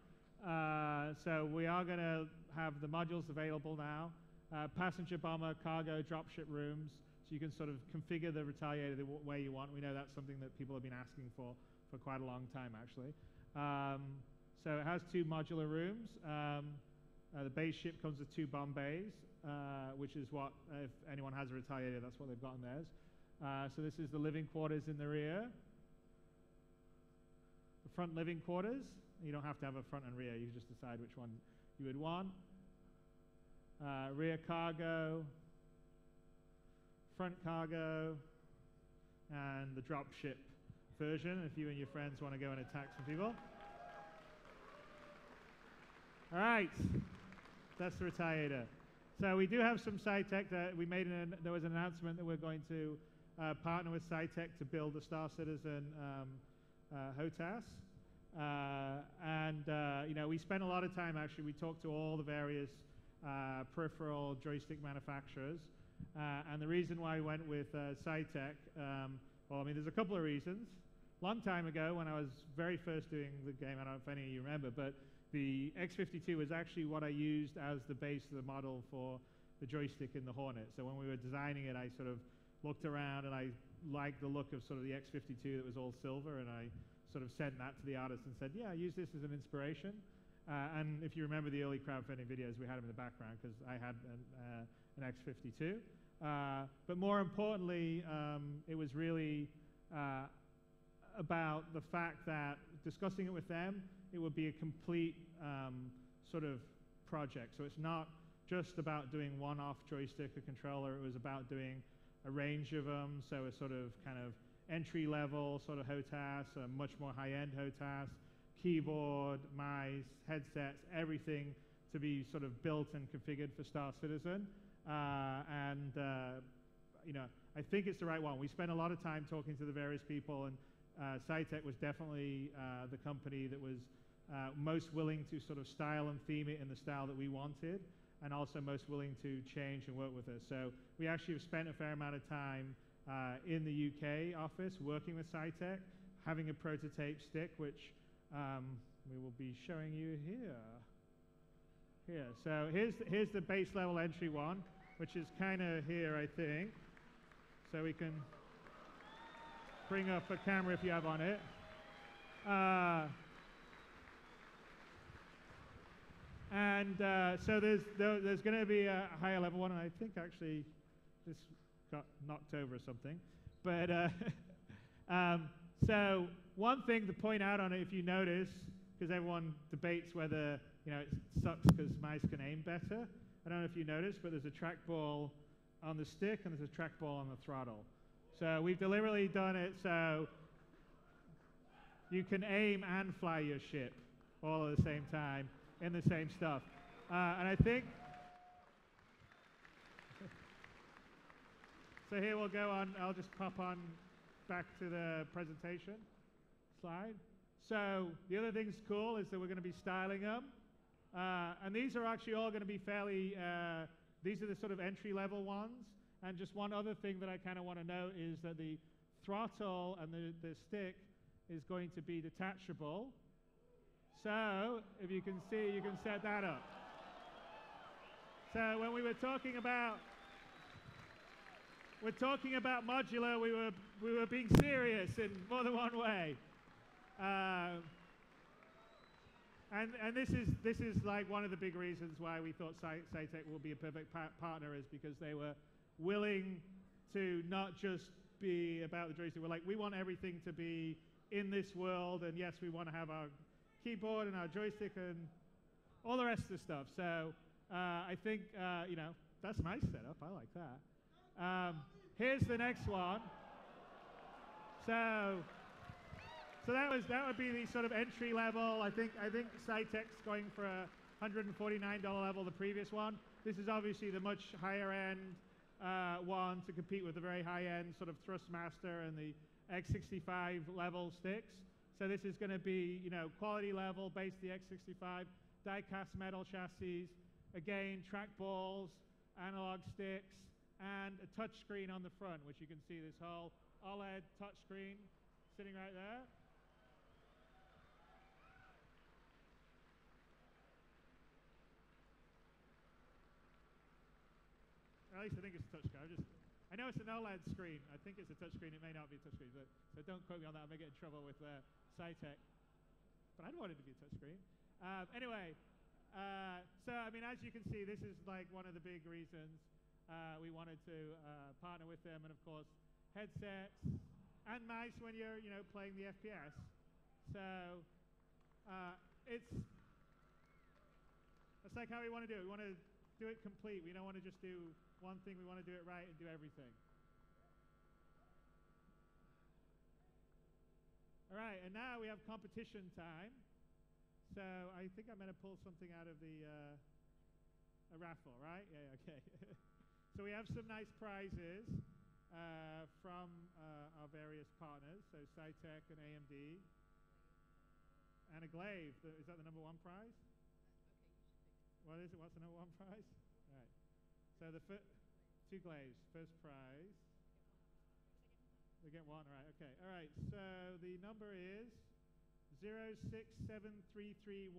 So we are going to have the modules available now. Passenger bomber, cargo, dropship rooms, so you can sort of configure the Retaliator the way you want. We know that's something that people have been asking for quite a long time, actually. So it has 2 modular rooms. The base ship comes with 2 bomb bays, which is what, if anyone has a Retaliator, that's what they've got in theirs. So this is the living quarters in the rear. The front living quarters, you don't have to have a front and rear, you can just decide which one you would want. Rear cargo, front cargo, and the dropship version if you and your friends want to go and attack some people. All right, that's the Retaliator. So we do have some SciTech that we made. There was an announcement that we're going to partner with SciTech to build the Star Citizen HOTAS. You know, we spent a lot of time, actually. We talked to all the various peripheral joystick manufacturers, and the reason why we went with SciTech, well, I mean, there's a couple of reasons. Long time ago, when I was very first doing the game, I don't know if any of you remember, but the X52 was actually what I used as the base of the model for the joystick in the Hornet. So when we were designing it, I sort of looked around and I liked the look of sort of the X52 that was all silver, and I sort of sent that to the artist and said, yeah, use this as an inspiration. And if you remember the early crowdfunding videos, we had them in the background because I had an X52. But more importantly, it was really about the fact that discussing it with them, it would be a complete sort of project. So it's not just about doing one-off joystick or controller. It was about doing a range of them. So a sort of kind of entry-level sort of HOTAS, a much more high-end HOTAS, keyboard, mice, headsets, everything to be sort of built and configured for Star Citizen. You know, I think it's the right one. We spent a lot of time talking to the various people, and SciTech was definitely the company that was most willing to sort of style and theme it in the style that we wanted, and also most willing to change and work with us. So we actually have spent a fair amount of time in the UK office working with SciTech, having a prototype stick, which we will be showing you here. So here's the base level entry one, which is kind of here, I think. So we can bring up a camera if you have on it. So there's going to be a higher level one, and I think actually this got knocked over or something. But so one thing to point out on it, if you notice, because everyone debates whether, you know, it sucks because mice can aim better. I don't know if you noticed, but there's a trackball on the stick and there's a trackball on the throttle. So we've deliberately done it so you can aim and fly your ship all at the same time in the same stuff. And I think, so here we'll go on, I'll just pop on back to the presentation slide. So the other thing that's cool is that we're going to be styling them. And these are actually all going to be fairly, these are the sort of entry-level ones. And just one other thing that I kind of want to note is that the throttle and the stick is going to be detachable. So if you can see, you can set that up. So when we were talking about modular, we were being serious in more than one way. And this is like one of the big reasons why we thought Cytec will be a perfect partner, is because they were willing to not just be about the joystick. We're like, we want everything to be in this world, and yes, we want to have our keyboard and our joystick and all the rest of the stuff. So I think you know, that's a nice setup. I like that. Here's the next one. So that would be the sort of entry level. I think Cytec's going for a $149 level, the previous one. This is obviously the much higher end one to compete with the very high end sort of Thrustmaster and the X65 level sticks. So this is going to be, you know, quality level, base the X65, die-cast metal chassis, again, trackballs, analog sticks, and a touch screen on the front, which you can see this whole OLED touch screen sitting right there. Or at least I think it's a touch screen. I know it's an OLED screen. I think it's a touch screen. It may not be a touch screen, so don't quote me on that. I may get in trouble with Cytec. But I don't want it to be a touch screen. Anyway, so I mean, as you can see, this is like one of the big reasons we wanted to partner with them, and of course, headsets and mice when you're, you know, playing the FPS. So it's like how we want to do it. We want to do it complete. We don't want to just do one thing. We want to do it right and do everything. All right, and now we have competition time. So I think I'm going to pull something out of the a raffle, right? Yeah, okay. So we have some nice prizes from our various partners, so Cytec and AMD, and a glaive. Is that the #1 prize? What is it? What's the #1 prize? All right. So the 2 glaives. First prize. They get 1. All right. Okay. All right. So the number is 067331.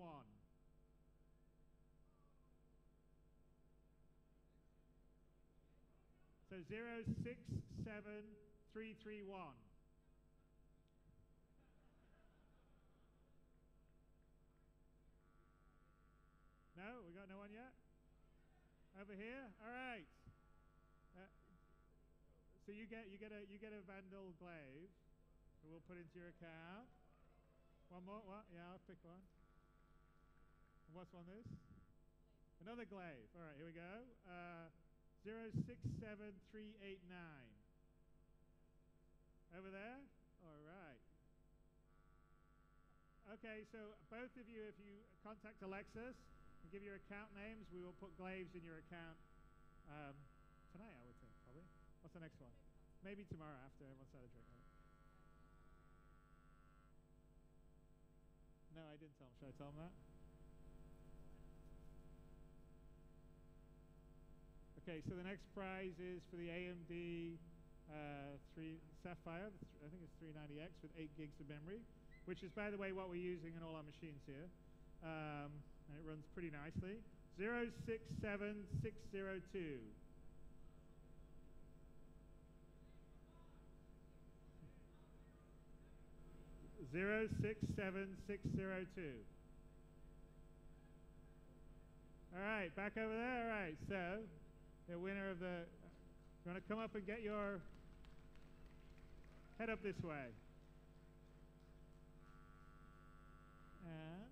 So 067331. No, we got no one yet? Over here? All right. So you get a Vandal glaive that we'll put into your account. One more? What? Yeah, I'll pick one. And what's one this? Another glaive. All right, here we go. 067389. Over there? All right. Okay, so both of you, if you contact Alexis and give your account names, we will put glaives in your account tonight, I would think, probably. What's the next one? Maybe tomorrow after everyone's had a drink. No, I didn't tell him. Should I tell him that? Okay, so the next prize is for the AMD Sapphire. I think it's 390X with 8 gigs of memory, which is, by the way, what we're using in all our machines here. And it runs pretty nicely. 067602. Zero 067602. All right, back over there. All right, so the winner of the, you want to come up and get your head up this way. And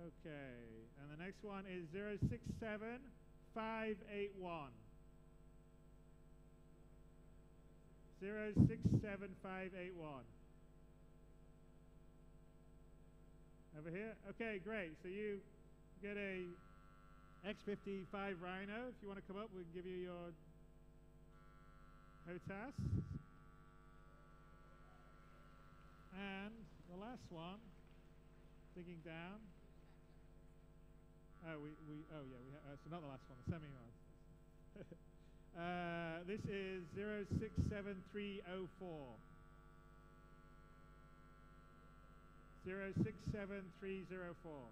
okay, and the next one is 067581. 067581. Over here? Okay, great. So you get a X55 Rhino. If you want to come up, we can give you your HOTAS. And the last one, digging down. Oh, so not the last one, the semi one. This is 067304. 067304.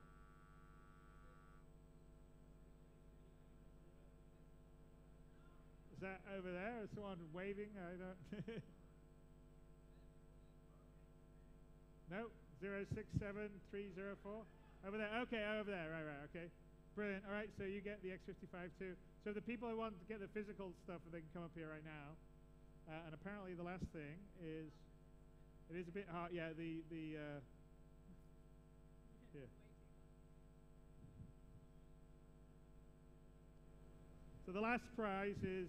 Is that over there? Is someone waving? I don't. No, 067304. Over there. Okay, over there. Right. Okay, brilliant. All right, so you get the X55 too. So the people who want to get the physical stuff, they can come up here right now. And apparently the last thing is, it is a bit hard. Yeah, here. So the last prize is.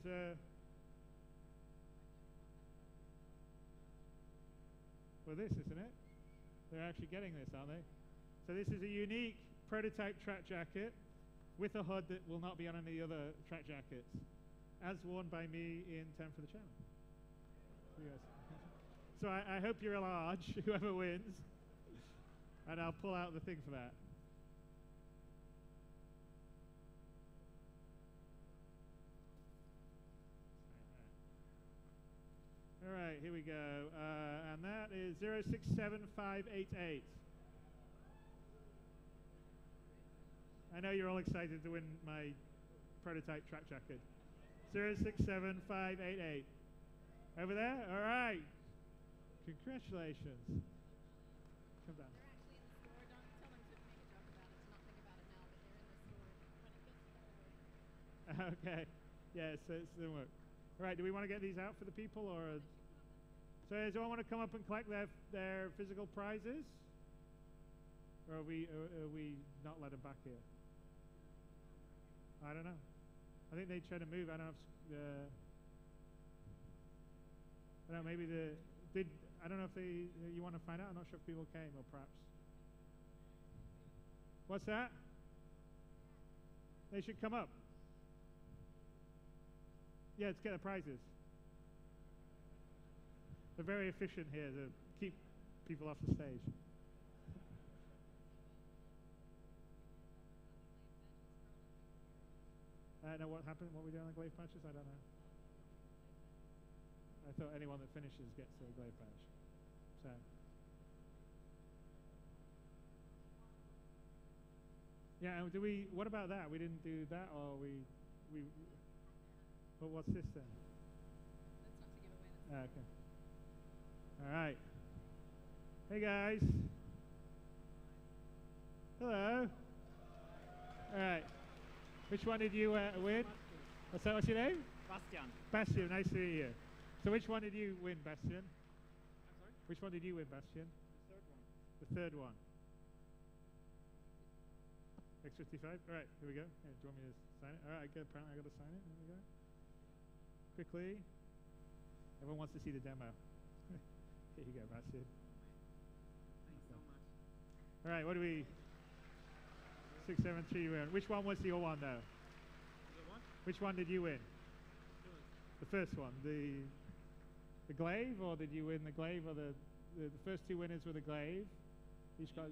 Well, this, isn't it? They're actually getting this, aren't they? So this is a unique prototype track jacket with a hood that will not be on any other track jackets, as worn by me in Time for the Channel. Yes. So I hope you're a large, whoever wins, and I'll pull out the thing for that. All right, here we go. And that is 067588. I know you're all excited to win my prototype track jacket. 067588. Over there? All right. Congratulations. Come down. Okay. Yeah, so it's the work. All right, do we want to get these out for the people, or? So does anyone want to come up and collect their physical prizes? Or are we not let them back here? I don't know. I think they try to move. I don't know if I don't know, maybe I don't know if you want to find out. I'm not sure if people came, or perhaps. What's that? They should come up. Yeah, let's get the prizes. They're very efficient here to keep people off the stage. I don't know what happened. What we doing on the glaive patches? I don't know. I thought anyone that finishes gets a glaive patch. So. Yeah, and what about that? We didn't do that, or but what's this then? That's not to give away. Okay. All right. Hey guys. Hello. All right. Which one did you win? What's your name? Bastian. Bastian, nice to meet you. So which one did you win, Bastian? I'm sorry? Which one did you win, Bastian? The third one. The third one. X55? All right, here we go. Yeah, do you want me to sign it? All right, apparently I got to sign it. Here we go. Quickly. Everyone wants to see the demo. Here you go, Bastian. Thanks so much. All right, what do we... 673 Which one was your one, though? The one? Which one did you win? The first one. The glaive, or did you win the glaive, or the first two winners were the glaive? Each got...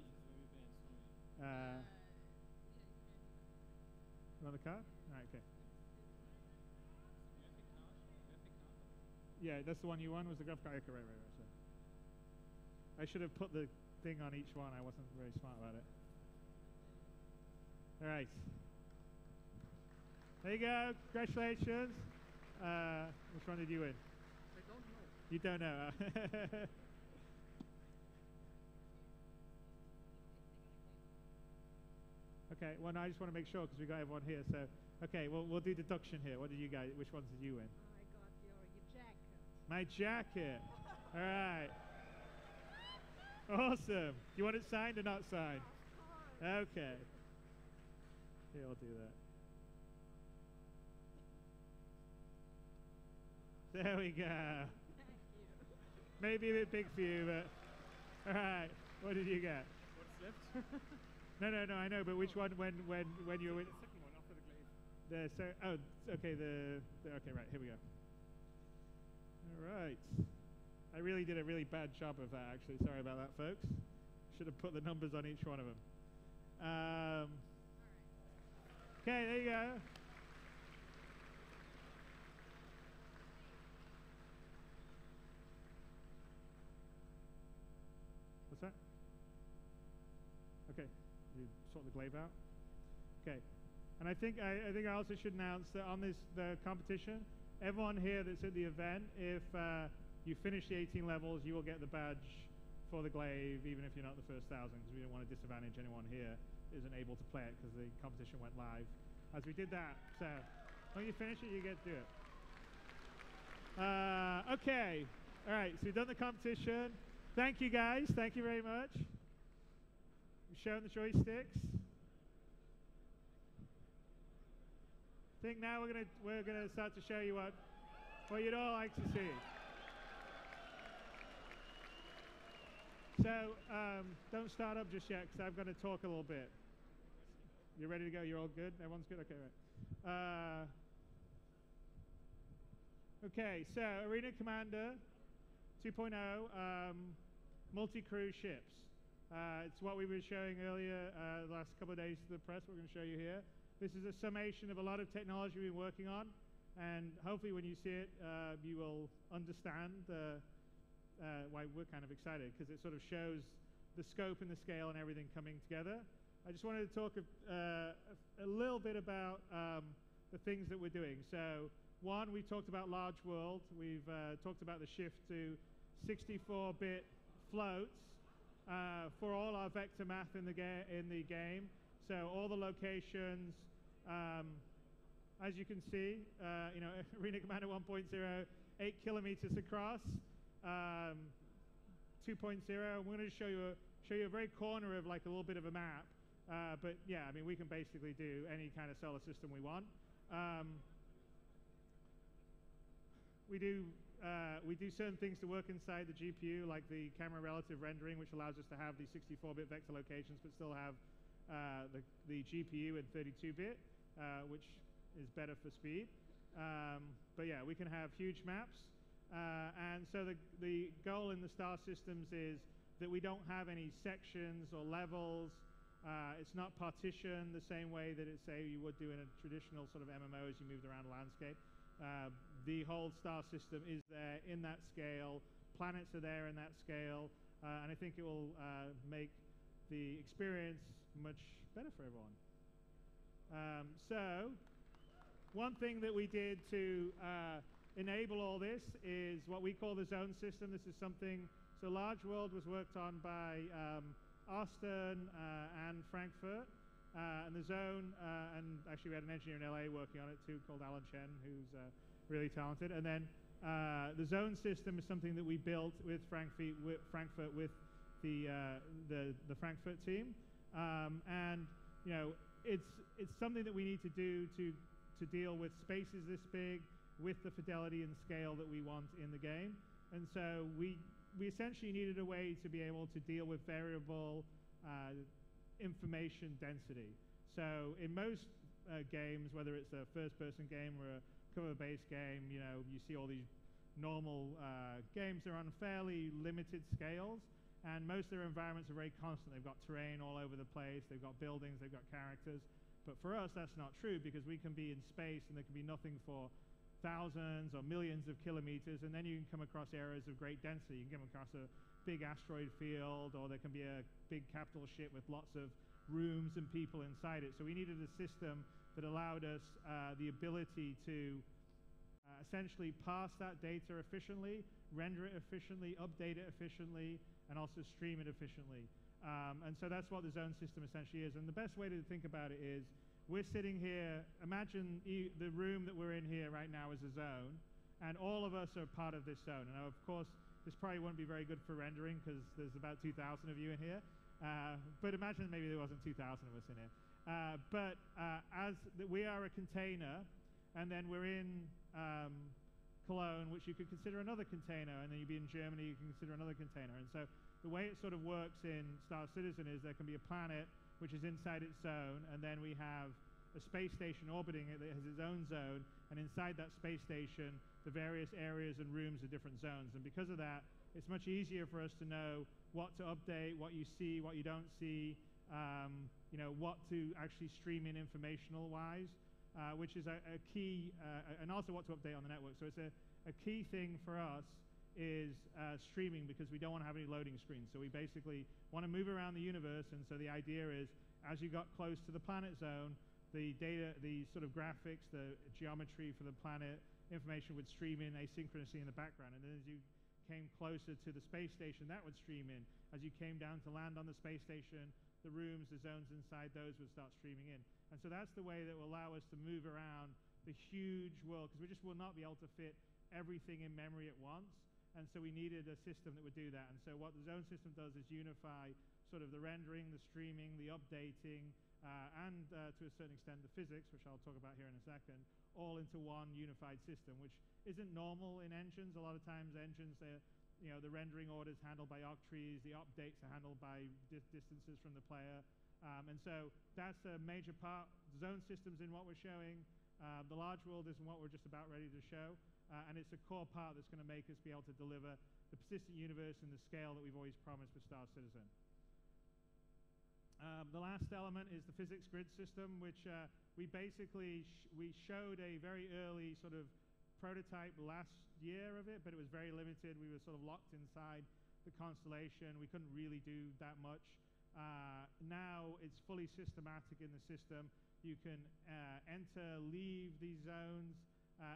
on the card? All right, okay. Yeah, that's the one you won, was the graphic card? Okay, right. So I should have put the thing on each one. I wasn't very smart about it. All right. There you go. Congratulations. Which one did you win? I don't know. You don't know. Okay. Well, no, I just want to make sure because we got everyone here. So, okay, we'll do deduction here. What did you guys? Which ones did you win? I got your jacket. My jacket. All right. Awesome. Do you want it signed or not signed? Okay. Here, I'll do that. There we go. Thank you. Maybe a bit big for you, but all right. What did you get? What's left? No, I know, but which one when you were The second one after the glaive. okay, okay, right, here we go. All right. I really did a really bad job of that, actually. Sorry about that, folks. Should have put the numbers on each one of them. Okay, there you go. What's that? Okay, you sort the glaive out. Okay, and I think I also should announce that on the competition, everyone here that's at the event, if you finish the 18 levels, you will get the badge for the glaive, even if you're not the first 1,000, because we don't want to disadvantage anyone here that isn't able to play it because the competition went live as we did that. So when you finish it, you get to do it. Okay. All right, so we've done the competition. Thank you, guys. Thank you very much. We've shown the joysticks. I think now we're gonna start to show you what you'd all like to see. So don't start up just yet because I've got to talk a little bit. You ready to go? You're all good? Everyone's good? Okay, right. Okay, so Arena Commander 2.0, multi-crew ships. It's what we were showing earlier the last couple of days to the press. We're going to show you here. This is a summation of a lot of technology we've been working on, and hopefully when you see it, you will understand why we're kind of excited, because it sort of shows the scope and the scale and everything coming together. I just wanted to talk a little bit about the things that we're doing. So one, we talked about large world. We've talked about the shift to 64-bit floats for all our vector math in the game. So all the locations, as you can see, you know, Arena Commander 1.0, 8 kilometers across, 2.0. We're going to show you a very corner of like a little bit of a map. But yeah, I mean, we can basically do any kind of solar system we want. We do certain things to work inside the GPU, like the camera relative rendering, which allows us to have these 64-bit vector locations, but still have the GPU in 32-bit, which is better for speed. But yeah, we can have huge maps. And so the goal in the star systems is that we don't have any sections or levels. It's not partitioned the same way that you would do in a traditional sort of MMO as you moved around a landscape. The whole star system is there in that scale. Planets are there in that scale. And I think it will make the experience much better for everyone. So one thing that we did to enable all this is what we call the zone system. This is something, so Large World was worked on by Austin and Frankfurt, and the zone, and actually we had an engineer in LA working on it too called Alan Chen, who's really talented. And then the zone system is something that we built with Frankfurt with the Frankfurt team, and you know, it's something that we need to do to deal with spaces this big, with the fidelity and scale that we want in the game. And so we essentially needed a way to be able to deal with variable information density. So in most games, whether it's a first-person game or a cover-based game, you know, you see all these normal games that are on fairly limited scales, and most of their environments are very constant. They've got terrain all over the place, they've got buildings, they've got characters. But for us, that's not true, because we can be in space and there can be nothing for thousands or millions of kilometers, and then you can come across areas of great density. You can come across a big asteroid field, or there can be a big capital ship with lots of rooms and people inside it. So we needed a system that allowed us the ability to essentially parse that data efficiently, render it efficiently, update it efficiently, and also stream it efficiently. And so that's what the zone system essentially is. And the best way to think about it is, we're sitting here, imagine the room that we're in here right now is a zone, and all of us are part of this zone. And of course, this probably wouldn't be very good for rendering, because there's about 2,000 of you in here. But imagine maybe there wasn't 2,000 of us in here. We are a container, and then we're in Cologne, which you could consider another container, and then you'd be in Germany, you can consider another container. And so the way it sort of works in Star Citizen is there can be a planet which is inside its zone, and then we have a space station orbiting it that has its own zone, and inside that space station, the various areas and rooms are different zones. And because of that, it's much easier for us to know what to update, what you see, what you don't see, you know, what to actually stream in informational-wise, which is a key, and also what to update on the network. So it's a key thing for us is streaming, because we don't want to have any loading screens. So we basically want to move around the universe, and so the idea is, as you got close to the planet zone, the data, the sort of graphics, the geometry for the planet information would stream in asynchronously in the background, and then as you came closer to the space station, that would stream in. As you came down to land on the space station, the rooms, the zones inside those would start streaming in. And so that's the way that will allow us to move around the huge world, because we just will not be able to fit everything in memory at once. And so we needed a system that would do that. And so what the zone system does is unify sort of the rendering, the streaming, the updating, and to a certain extent the physics, which I'll talk about here in a second, all into one unified system, which isn't normal in engines. A lot of times engines, the rendering order is handled by octrees, the updates are handled by distances from the player. And so that's a major part. Zone systems in what we're showing. The large world is what we're just about ready to show. And it's a core part that's going to make us be able to deliver the persistent universe and the scale that we've always promised for Star Citizen. The last element is the physics grid system, which we basically we showed a very early sort of prototype last year of it, but it was very limited. We were sort of locked inside the constellation. We couldn't really do that much. Now it's fully systematic in the system. You can enter, leave these zones,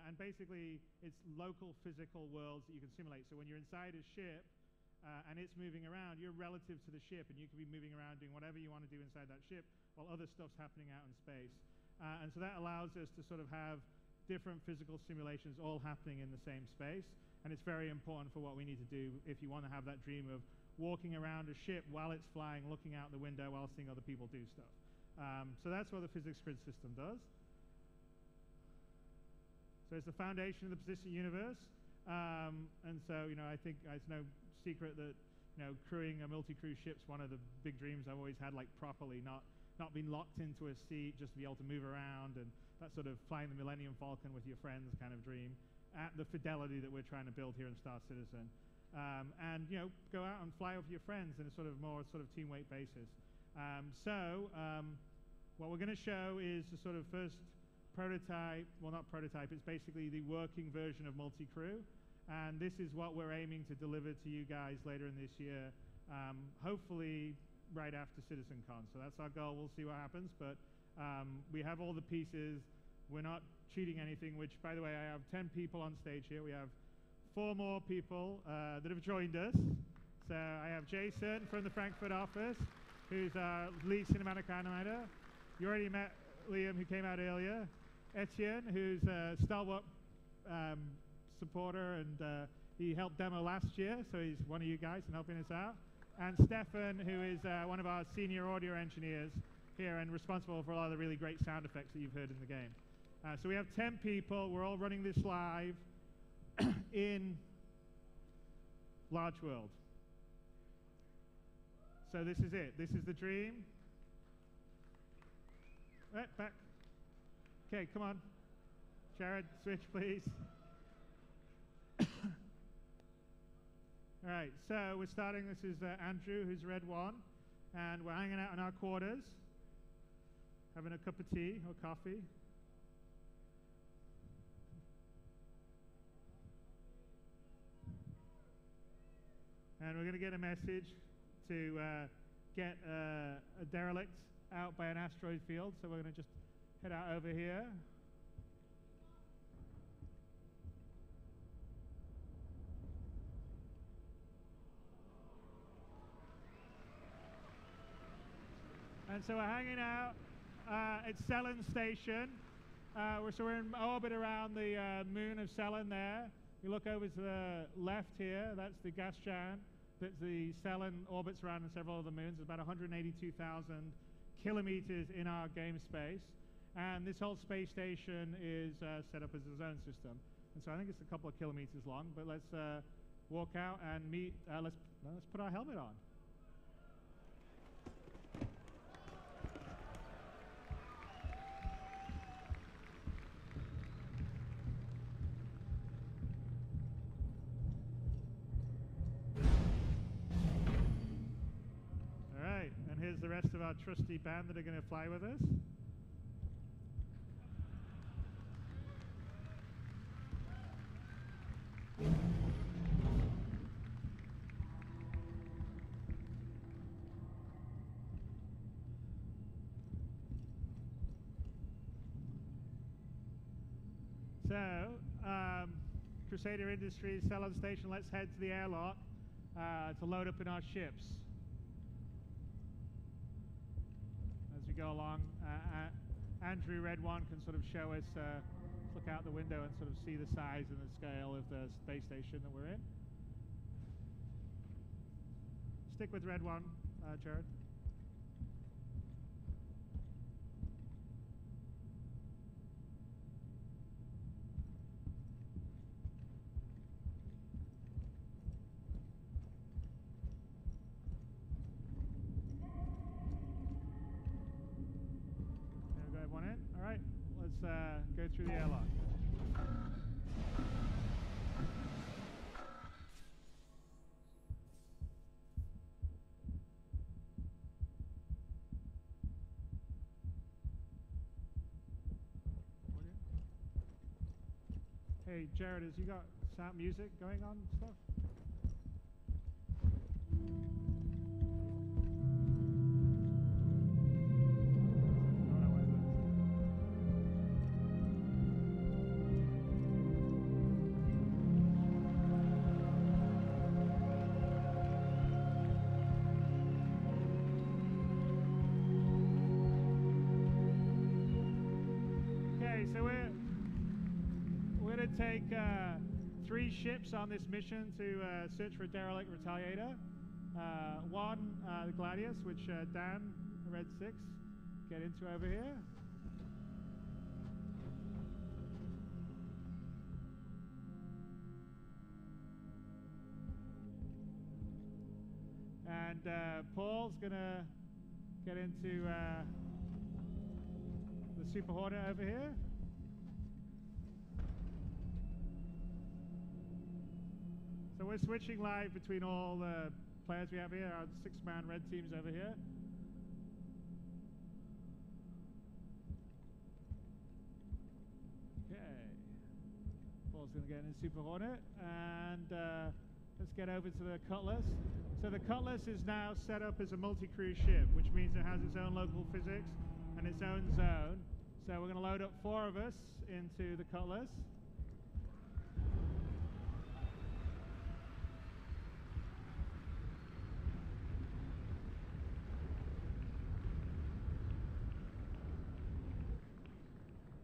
and basically it's local physical worlds that you can simulate. So when you're inside a ship, and it's moving around, you're relative to the ship, and you can be moving around doing whatever you want to do inside that ship while other stuff's happening out in space. And so that allows us to sort of have different physical simulations all happening in the same space, and it's very important for what we need to do if you want to have that dream of walking around a ship while it's flying, looking out the window while seeing other people do stuff. So that's what the physics grid system does. So it's the foundation of the persistent universe. And so, I think it's no secret that, crewing a multi-crew ship's one of the big dreams I've always had, like properly, not being locked into a seat, just to be able to move around, and that sort of flying the Millennium Falcon with your friends kind of dream, at the fidelity that we're trying to build here in Star Citizen. And, go out and fly with your friends in a sort of more sort of team weight basis. What we're going to show is the sort of first prototype, well, not prototype, it's basically the working version of multi-crew. And this is what we're aiming to deliver to you guys later in this year, hopefully right after CitizenCon. So that's our goal. We'll see what happens. But we have all the pieces. We're not cheating anything, which, by the way, I have 10 people on stage here. We have 4 more people that have joined us. So I have Jason from the Frankfurt office, who's our lead cinematic animator. You already met Liam, who came out earlier. Etienne, who's a stalwart supporter, and he helped demo last year, so he's one of you guys and helping us out. And Stefan, who is one of our senior audio engineers here and responsible for a lot of the really great sound effects that you've heard in the game. So we have 10 people. We're all running this live in Large World. So this is it. This is the dream. Right, back. Okay, come on. Jared, switch, please. All right, so we're starting. This is Andrew, who's Red One, and we're hanging out in our quarters, having a cup of tea or coffee. And we're going to get a message to get a derelict out by an asteroid field, so we're going to just head out over here. And so we're hanging out at Ceylan Station. So we're in orbit around the moon of Ceylan there. You look over to the left here, that's the gas giant that the Ceylan orbits around in several other moons. It's about 182,000 kilometers in our game space. And this whole space station is set up as a zone system. And so I think it's a couple of kilometers long, but let's walk out and meet, let's put our helmet on. Here's the rest of our trusty band that are going to fly with us. So, Crusader Industries, Ceylon Station, let's head to the airlock to load up in our ships. As we go along, Andrew Red One can sort of show us, look out the window and sort of see the size and the scale of the space station that we're in. Stick with Red One, Jared. Go through the airlock. Hey, Jared, has you got sound music going on and stuff? Take 3 ships on this mission to search for a derelict retaliator. One, the Gladius, which Dan, Red 6, get into over here. And Paul's gonna get into the Super Hornet over here. So we're switching live between all the players we have here. Our 6-man red team's over here. Okay. Paul's going to get in Super Hornet. And let's get over to the Cutlass. So the Cutlass is now set up as a multi-crew ship, which means it has its own local physics and its own zone. So we're going to load up 4 of us into the Cutlass.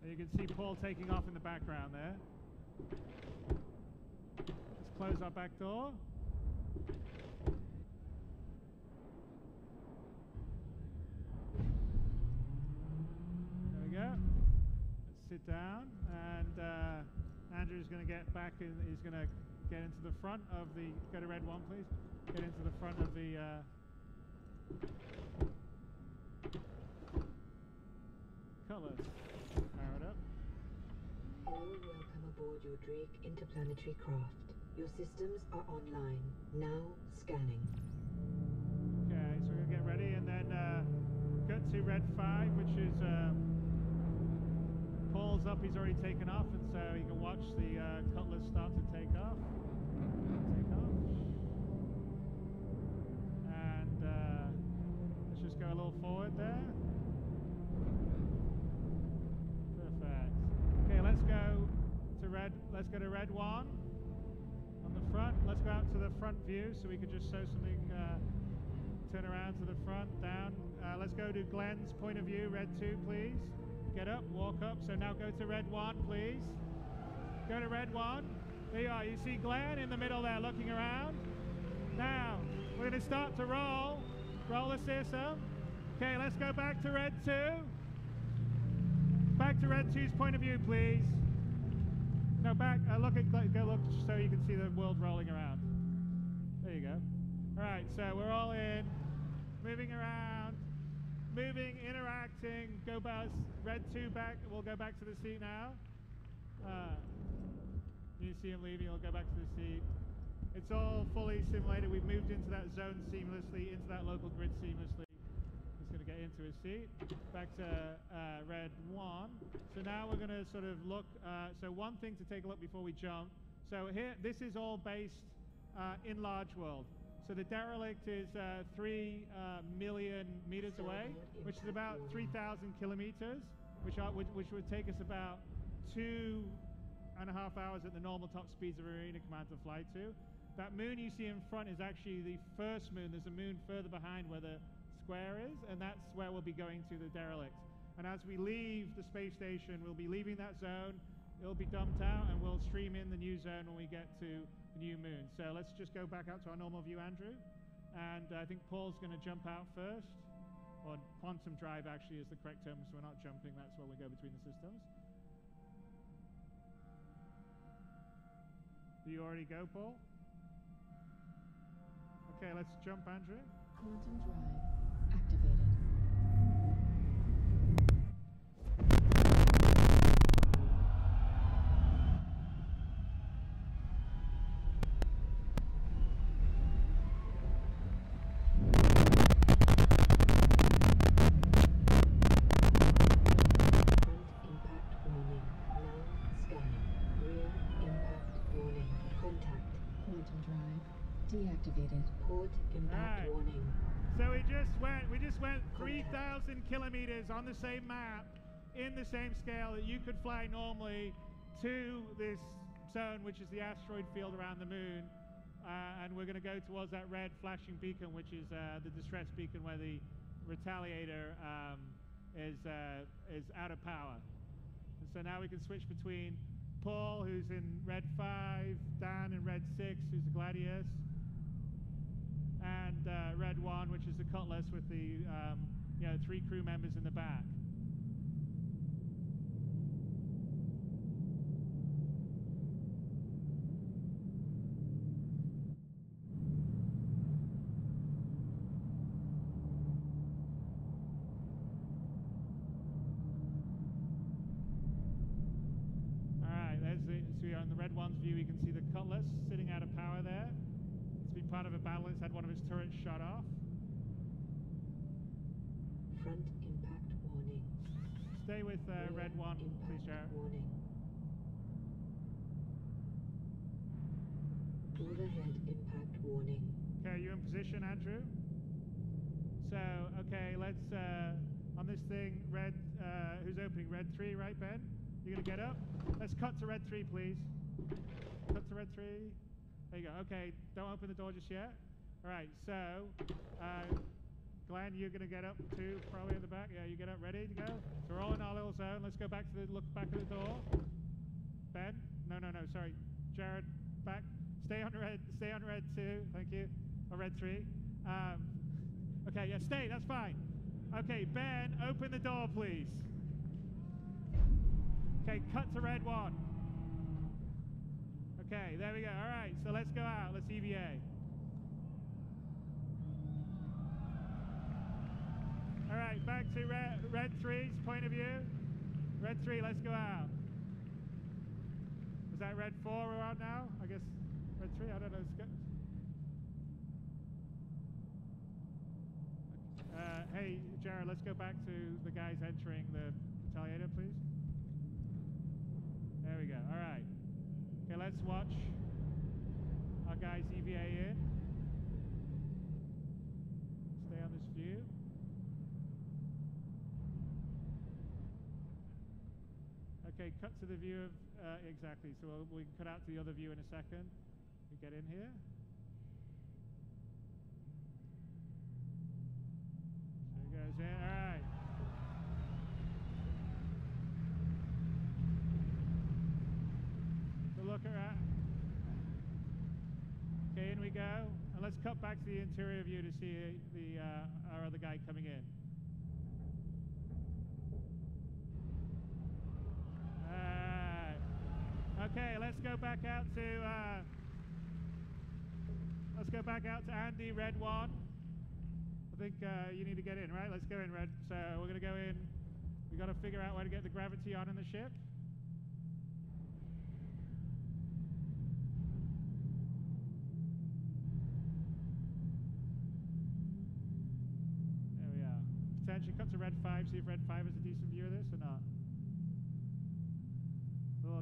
You can see Paul taking off in the background there. Let's close our back door. There we go. Let's sit down, and Andrew's going to get back in. He's going to get into the front of the. Go to Red One, please. Get into the front of the. Cutlass. Hello, welcome aboard your Drake interplanetary craft. Your systems are online. Now scanning. Okay, so we're going to get ready and then go to Red 5, which is Paul's up, he's already taken off, and so you can watch the Cutlass start to take off. And let's just go a little forward there. Let's go to Red 1 on the front. Let's go out to the front view so we could just show something. Turn around to the front, down. Let's go to Glenn's point of view, Red 2, please. Get up, walk up. So now go to Red 1, please. Go to Red 1. There you are. You see Glenn in the middle there looking around. Now, we're going to start to roll. Roll the system. Okay, let's go back to Red 2. Back to Red 2's point of view, please. No, back, look at, go look so you can see the world rolling around. There you go. All right, so we're all in, moving around, moving, interacting, go back, Red 2 back, we'll go back to the seat now. You see him leaving, he'll go back to the seat. It's all fully simulated. We've moved into that zone seamlessly, into that local grid seamlessly. He's going to get into his seat. Back to Red 1. So now we're going to sort of look. So one thing to take a look before we jump. So here, this is all based in Large World. So the derelict is 3 million meters away, which is about 3,000 kilometers, which would take us about 2 and a half hours at the normal top speeds of Arena Command to fly to. That moon you see in front is actually the first moon. There's a moon further behind where the square is, and that's where we'll be going to the derelict. And as we leave the space station, we'll be leaving that zone. It'll be dumped out, and we'll stream in the new zone when we get to the new moon. So let's just go back out to our normal view, Andrew. And I think Paul's going to jump out first. Or quantum drive, actually, is the correct term, so we're not jumping. That's where we go between the systems. Do you already go, Paul? Okay, let's jump, Andrew. Quantum drive activated. Deactivated. Port impact warning. So we just went 3,000 kilometers on the same map in the same scale that you could fly normally to this zone, which is the asteroid field around the moon. And we're going to go towards that red flashing beacon, which is the distress beacon where the Retaliator is out of power. And so now we can switch between Paul, who's in red 5, Dan in red 6, who's the Gladius, and red 1, which is the Cutlass with the 3 crew members in the back. So on the red 1's view, you can see the Cutlass sitting out of power there. It's been part of a battle. It's had one of its turrets shot off. Front impact warning. Stay with red 1, please, Jared. Warning. Overhead impact warning. Okay, you in position, Andrew? So, okay, let's, on this thing, red, who's opening? Red 3, right, Ben? You're going to get up? Let's cut to red 3, please. Cut to red 3. There you go. Okay, don't open the door just yet. All right, so, Glenn, you're going to get up too, probably in the back. Yeah, you get up, ready to go? So we're all in our little zone. Let's go back to the, look back at the door. Ben? No, sorry. Jared, back. Stay on red 2, thank you. Or red 3. Okay, yeah, stay, that's fine. Okay, Ben, open the door, please. Okay, cut to red 1. Okay, there we go. All right, so let's go out. Let's EVA. All right, back to red 3's point of view. Red 3, let's go out. Is that red 4 we're on now? I guess red 3, I don't know. Let's go. Hey, Jared, let's go back to the guys entering the Retaliator, please. There we go. All right. Okay, let's watch our guys EVA in. Stay on this view. Okay, cut to the view of, exactly. So we can cut out to the other view in a second. We get in here. So he goes in. All right. Look at that. Okay, in we go. And let's cut back to the interior view to see our other guy coming in. Okay, let's go back out to Andy, red 1. I think you need to get in, right? Let's go in, red. So we're going to go in. We've got to figure out where to get the gravity on in the ship. Potentially cut to red 5, see if red 5 has a decent view of this or not.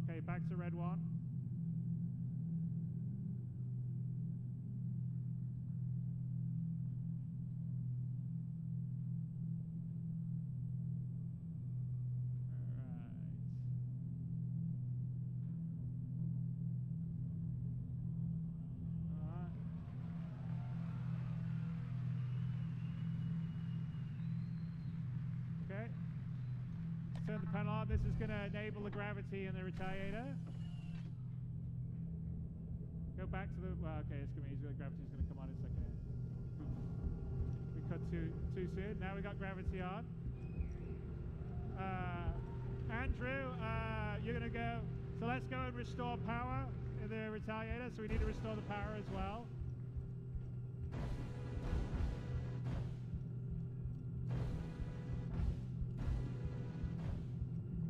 Okay, back to red 1. turn the panel on. This is going to enable the gravity in the Retaliator. Go back to the... Well, okay, it's going to be easy. The gravity's going to come on in a second. We cut too soon. Now we got gravity on. Andrew, you're going to go... So let's go and restore power in the Retaliator. So we need to restore the power as well.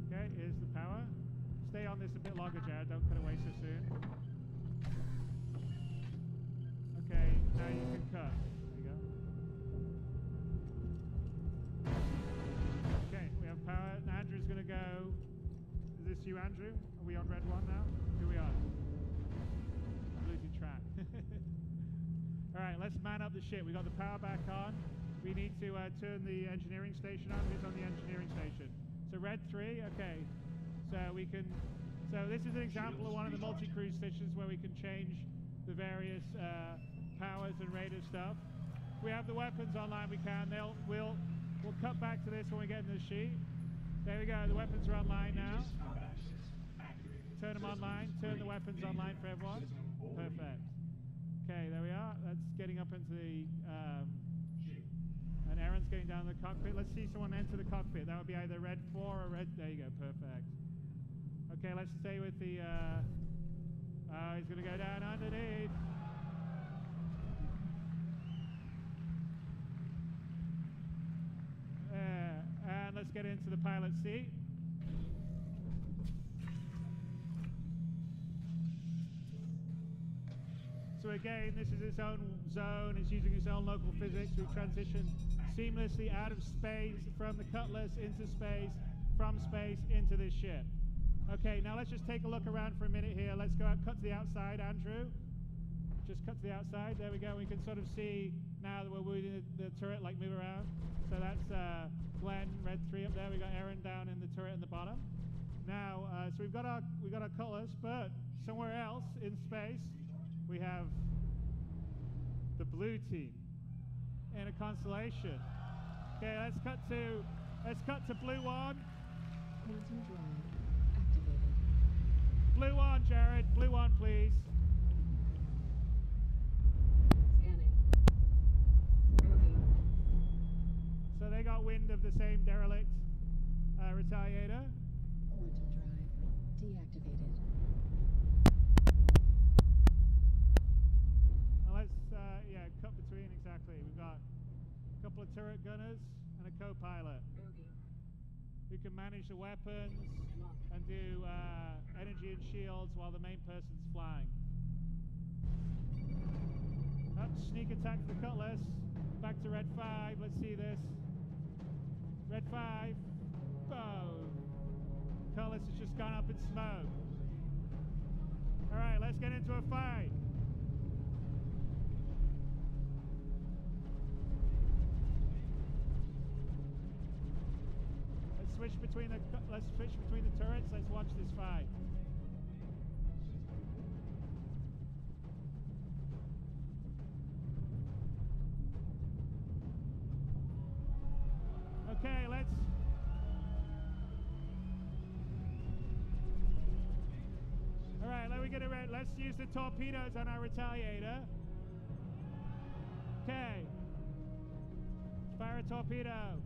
Okay, here's the power. Stay on this a bit longer, Jared. Don't cut away so soon. Okay, now you can cut. There you go. Okay, we have power. Andrew's going to go. Is this you, Andrew? Are we on red one now? Here we are. I'm losing track. All right, let's man up the ship. We got the power back on. We need to turn the engineering station on. Who's on the engineering station? So red 3, okay. So we can. So this is an example of one of the multi-crew stations where we can change the various powers and radar stuff. If we have the weapons online, we can. We'll cut back to this when we get in the sheet. There we go. The weapons are online now. Turn them online. Turn the weapons online for everyone. Perfect. Okay, there we are. That's getting up into the... and Aaron's getting down the cockpit. Let's see someone enter the cockpit. That would be either red 4 or red... There you go. Perfect. Okay, let's stay with the... oh, he's going to go down underneath. And let's get into the pilot seat. So again, this is its own zone. It's using its own local physics. We transition seamlessly out of space, from the Cutlass into space, from space into this ship. Okay, now let's just take a look around for a minute here. Let's go out, cut to the outside, Andrew. Just cut to the outside. There we go. We can sort of see now that we're moving the turret, like move around. So that's Glenn, red 3 up there. We got Aaron down in the turret in the bottom. Now, so we've got our Cutlass, but somewhere else in space we have the blue team in a constellation. Okay, let's cut to blue 1. Quantum drive activated. Blue 1, Jared. Blue 1, please. Scanning. Bogey. So they got wind of the same derelict Retaliator. Quantum drive deactivated. Now let's cut between exactly. We've got a couple of turret gunners and a co-pilot who can manage the weapons and do energy and shields while the main person's flying. Up, sneak attack the Cutlass. Back to red 5. Let's see this. Red 5. Boom. Cutlass has just gone up in smoke. All right, let's get into a fight. Let's switch between the turrets. Let's watch this fight. Okay, let's... All right, let's use the torpedoes on our Retaliator. Okay. Fire a torpedo.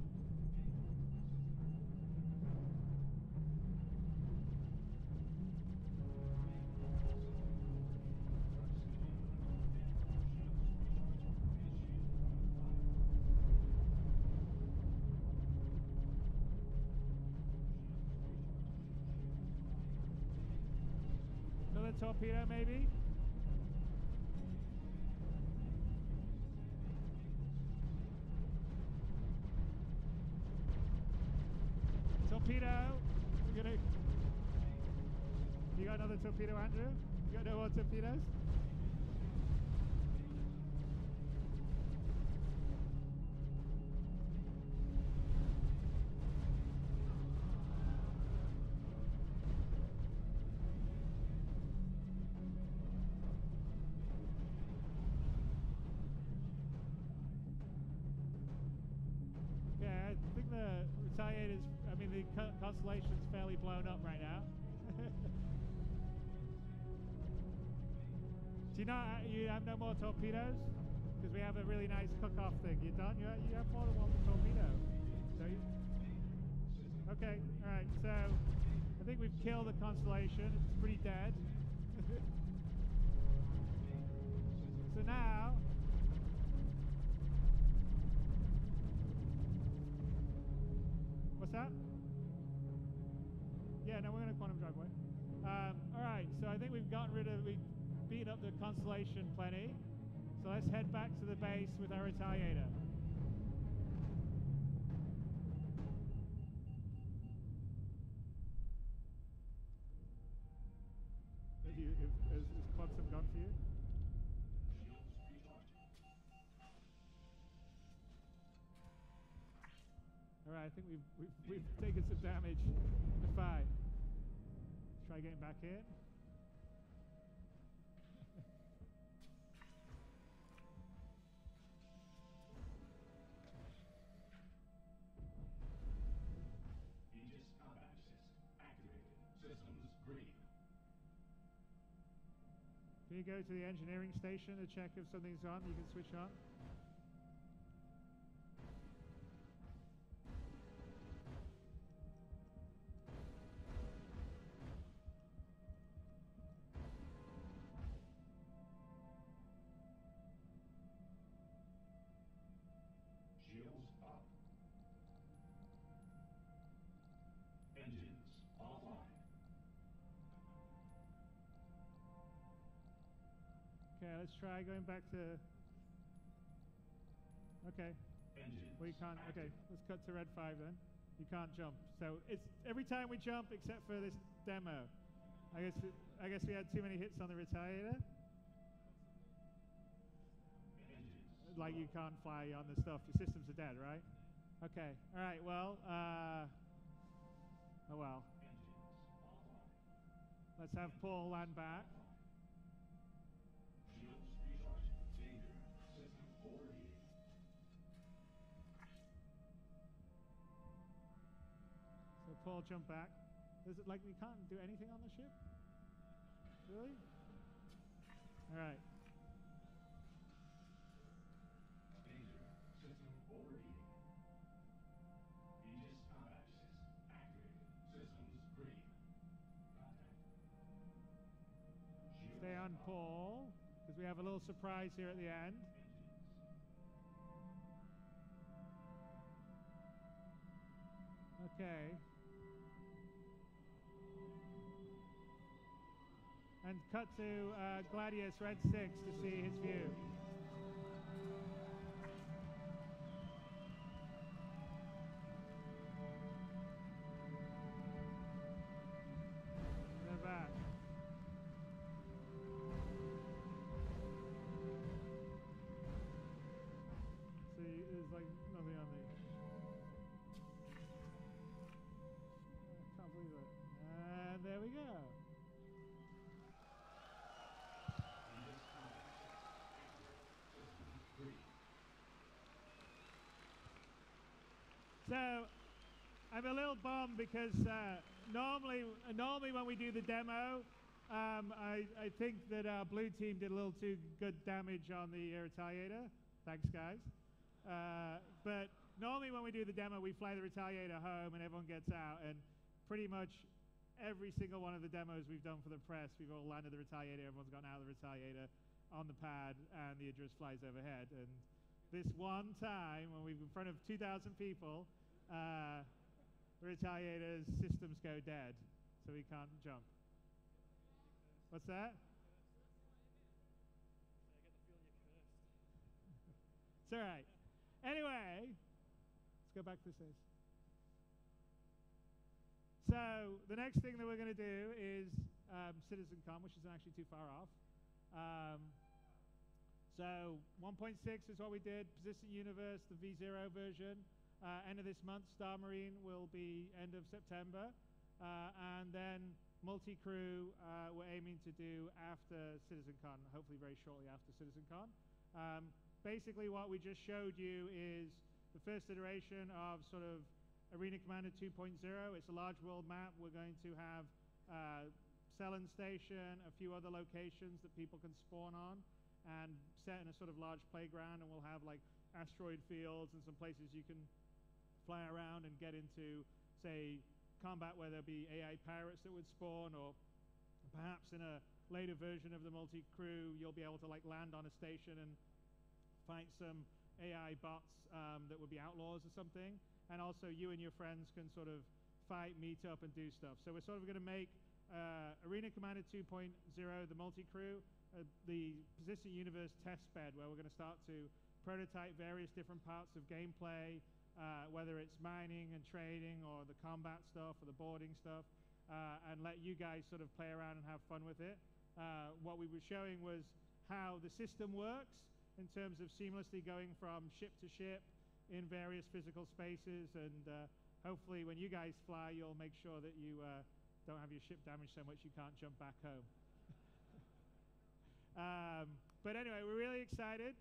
Another torpedo, maybe? Torpedo. We're gonna... You got another torpedo, Andrew? You got no more torpedoes? Constellation's fairly blown up right now. Do you not? You have no more torpedoes? Because we have a really nice cook-off thing. You done? You have more than one torpedo. Don't you? Okay. All right. So I think we've killed the Constellation. It's pretty dead. So now. What's that? Yeah, no, we're going to quantum drive away. All right, so I think we've beaten up the Constellation plenty. So let's head back to the base with our Retaliator. Is quantum gone for you? All right, I think we've taken some damage. Fine. Let's try getting back in. Aegis combat assist activated. Systems green. Can you go to the engineering station to check if something's on? You can switch on. Shields up. Engines offline. Okay, let's try going back to. Okay. Engines. We can't. Okay, let's cut to red 5 then. You can't jump. So it's every time we jump except for this demo. I guess we had too many hits on the Retaliator. Like you can't fly on the stuff. Your systems are dead, right? Okay. All right. Well. Oh well. Let's have Paul land back. So Paul jump back. Is it like we can't do anything on the ship? Really? All right. System overheating. Aegis combat assist activated. Systems green. Contact. Stay on Paul, because we have a little surprise here at the end. Okay. And cut to Gladius Red 6 to see his view. They're back. See, there's like nothing on the. I can't believe it. And there we go. So, I'm a little bummed because normally when we do the demo, I think that our blue team did a little too good damage on the Retaliator. Thanks, guys. But normally when we do the demo, we fly the Retaliator home and everyone gets out. And pretty much every single one of the demos we've done for the press, we've all landed the Retaliator, everyone's gone out of the Retaliator on the pad, and the Idris flies overhead. And this one time, when we're in front of 2,000 people, the Retaliator's systems go dead, so we can't jump. What's that? It's all right. Anyway, let's go back to this. So the next thing that we're going to do is CitizenCon, which isn't actually too far off. So 1.6 is what we did, Persistent Universe, the V0 version. End of this month, Star Marine will be end of September. And then multi-crew we're aiming to do after CitizenCon, hopefully very shortly after CitizenCon. Basically what we just showed you is the first iteration of sort of Arena Commander 2.0. It's a large world map. We're going to have Selland Station, a few other locations that people can spawn on, and set in a sort of large playground, and we'll have like asteroid fields and some places you can fly around and get into, say, combat where there'll be AI pirates that would spawn, or perhaps in a later version of the multi-crew, you'll be able to like land on a station and fight some AI bots that would be outlaws or something. And also you and your friends can sort of fight, meet up, and do stuff. So we're sort of going to make Arena Commander 2.0, the multi-crew, the Persistent Universe test bed, where we're going to start to prototype various different parts of gameplay, whether it's mining and trading or the combat stuff or the boarding stuff, and let you guys sort of play around and have fun with it. What we were showing was how the system works in terms of seamlessly going from ship to ship in various physical spaces, and hopefully when you guys fly, you'll make sure that you don't have your ship damaged so much you can't jump back home. But anyway, we're really excited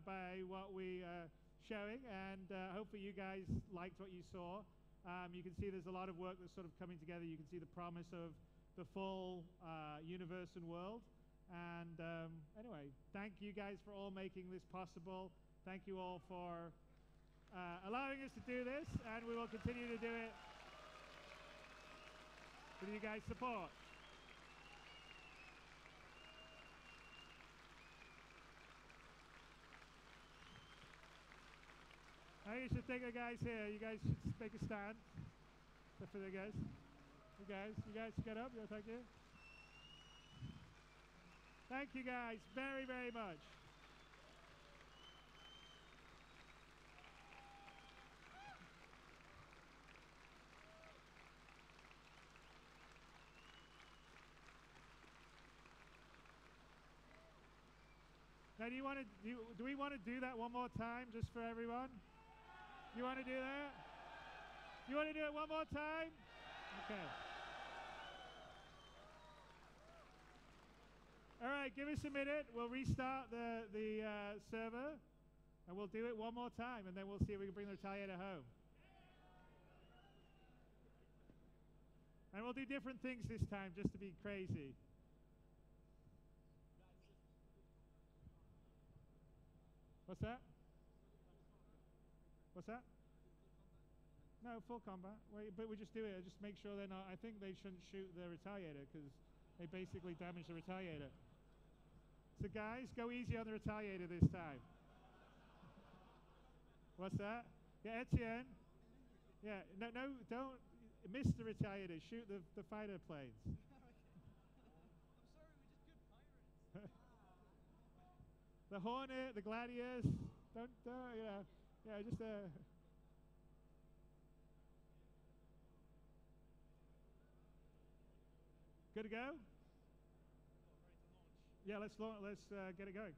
by what we are showing, and hopefully you guys liked what you saw. You can see there's a lot of work that's sort of coming together. You can see the promise of the full universe and world. And anyway, thank you guys for all making this possible. Thank you all for allowing us to do this, and we will continue to do it with you guys' support. I think you should thank the guys here. You guys should make a stand. For the guys. You guys get up. Yeah, thank you. Thank you guys very, very much. Now, do we want to do that one more time just for everyone? You want to do that? You want to do it one more time? Okay. All right, give us a minute. We'll restart the server, and we'll do it one more time, and then we'll see if we can bring the Retaliator home. And we'll do different things this time, just to be crazy. What's that? What's that? No, full combat. But we just do it. Just make sure they're not. I think they shouldn't shoot the Retaliator because they basically damage the Retaliator. So guys, go easy on the Retaliator this time. What's that? Yeah, Etienne. Yeah, no, don't miss the Retaliator. Shoot the fighter planes. I'm sorry, we just good pirates. The Hornet, the Gladius. Don't yeah, just good to go? Yeah, let's get it going.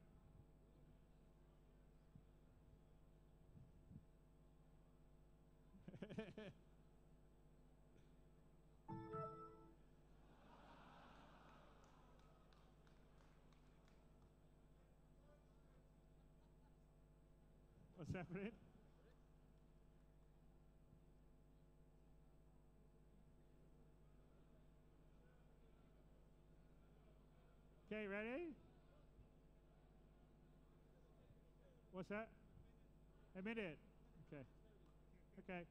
What's happening? Okay, ready? What's that? A minute. Okay. Okay.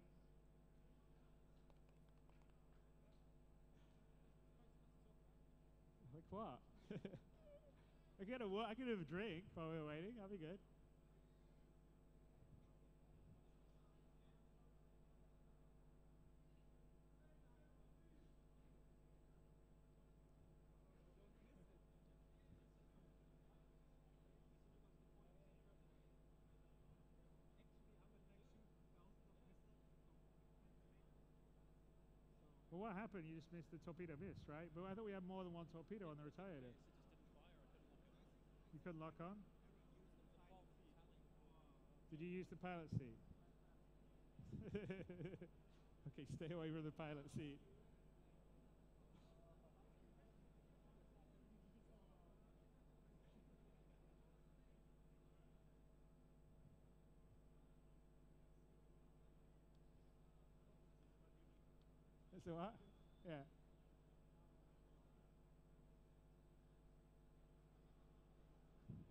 Like what? I could have a drink while we were waiting. I'll be good. Well, what happened? You just missed the torpedo miss, right? But I thought we had more than one torpedo on the Retaliator. You couldn't lock on? Did you use the pilot seat? Okay, stay away from the pilot seat. So what? Yeah.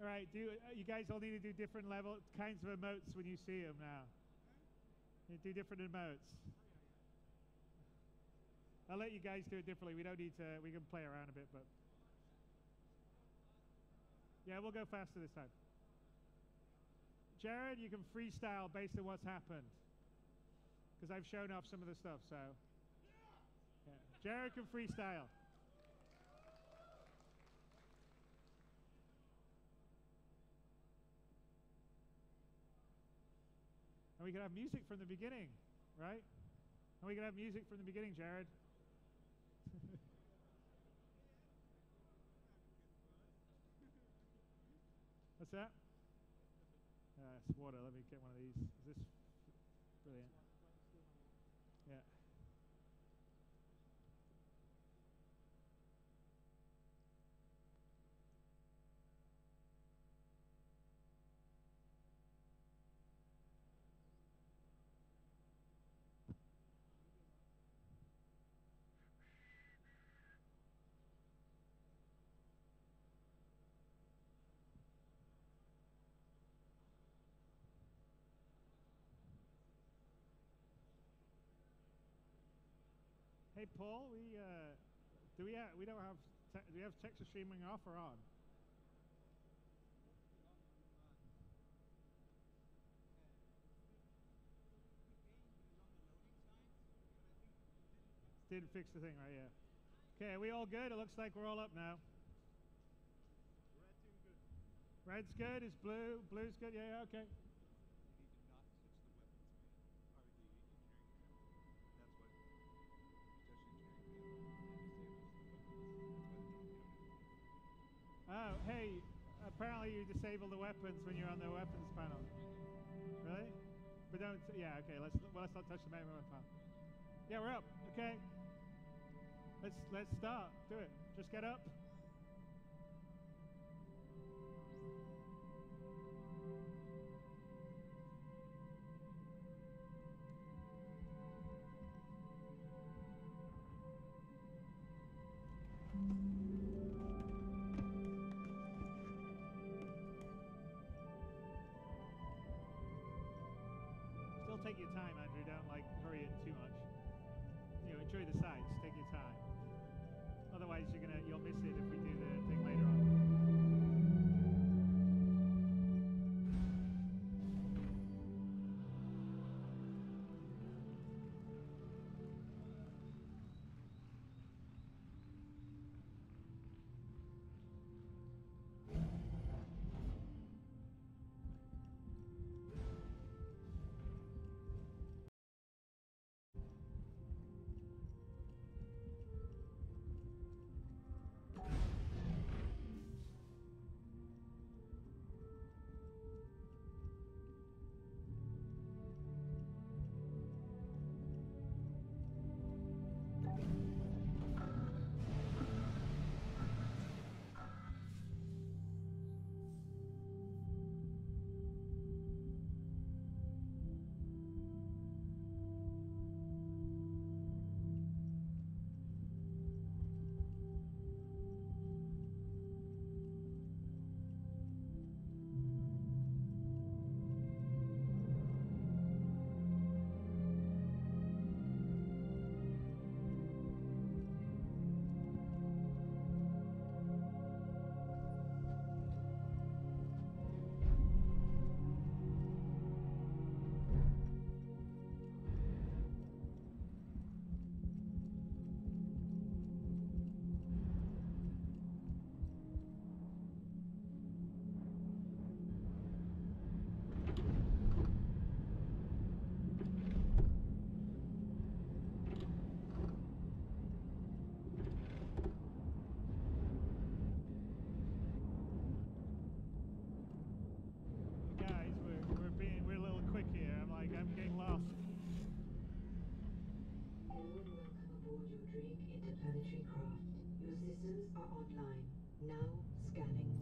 All right, you guys all need to do different kinds of emotes when you see them now. You do different emotes. I'll let you guys do it differently. We don't need to, we can play around a bit, but. Yeah, we'll go faster this time. Jared, you can freestyle based on what's happened. Because I've shown off some of the stuff, so. Yeah. Jared can freestyle. And we can have music from the beginning, right? And we can have music from the beginning, Jared. What's that? It's water. Let me get one of these. Is this brilliant? Yeah. Hey Paul, we don't have do we have Texas streaming off or on? Didn't fix the thing, right? Yeah. Okay, are we all good? It looks like we're all up now. Red's good. Is blue? Blue's good. Yeah. Okay. Oh, hey, apparently you disable the weapons when you're on the weapons panel. Really? But don't, yeah, okay, let's not touch the main weapon panel. Yeah, we're up, okay. Let's start, do it. Just get up. Still take your time, Andrew. Don't like hurry it too much. You know, enjoy the sights. Take your time. Otherwise, you'll miss it if we do the thing later on. I'm getting lost. Welcome aboard your Drake interplanetary craft. Your systems are online. Now scanning.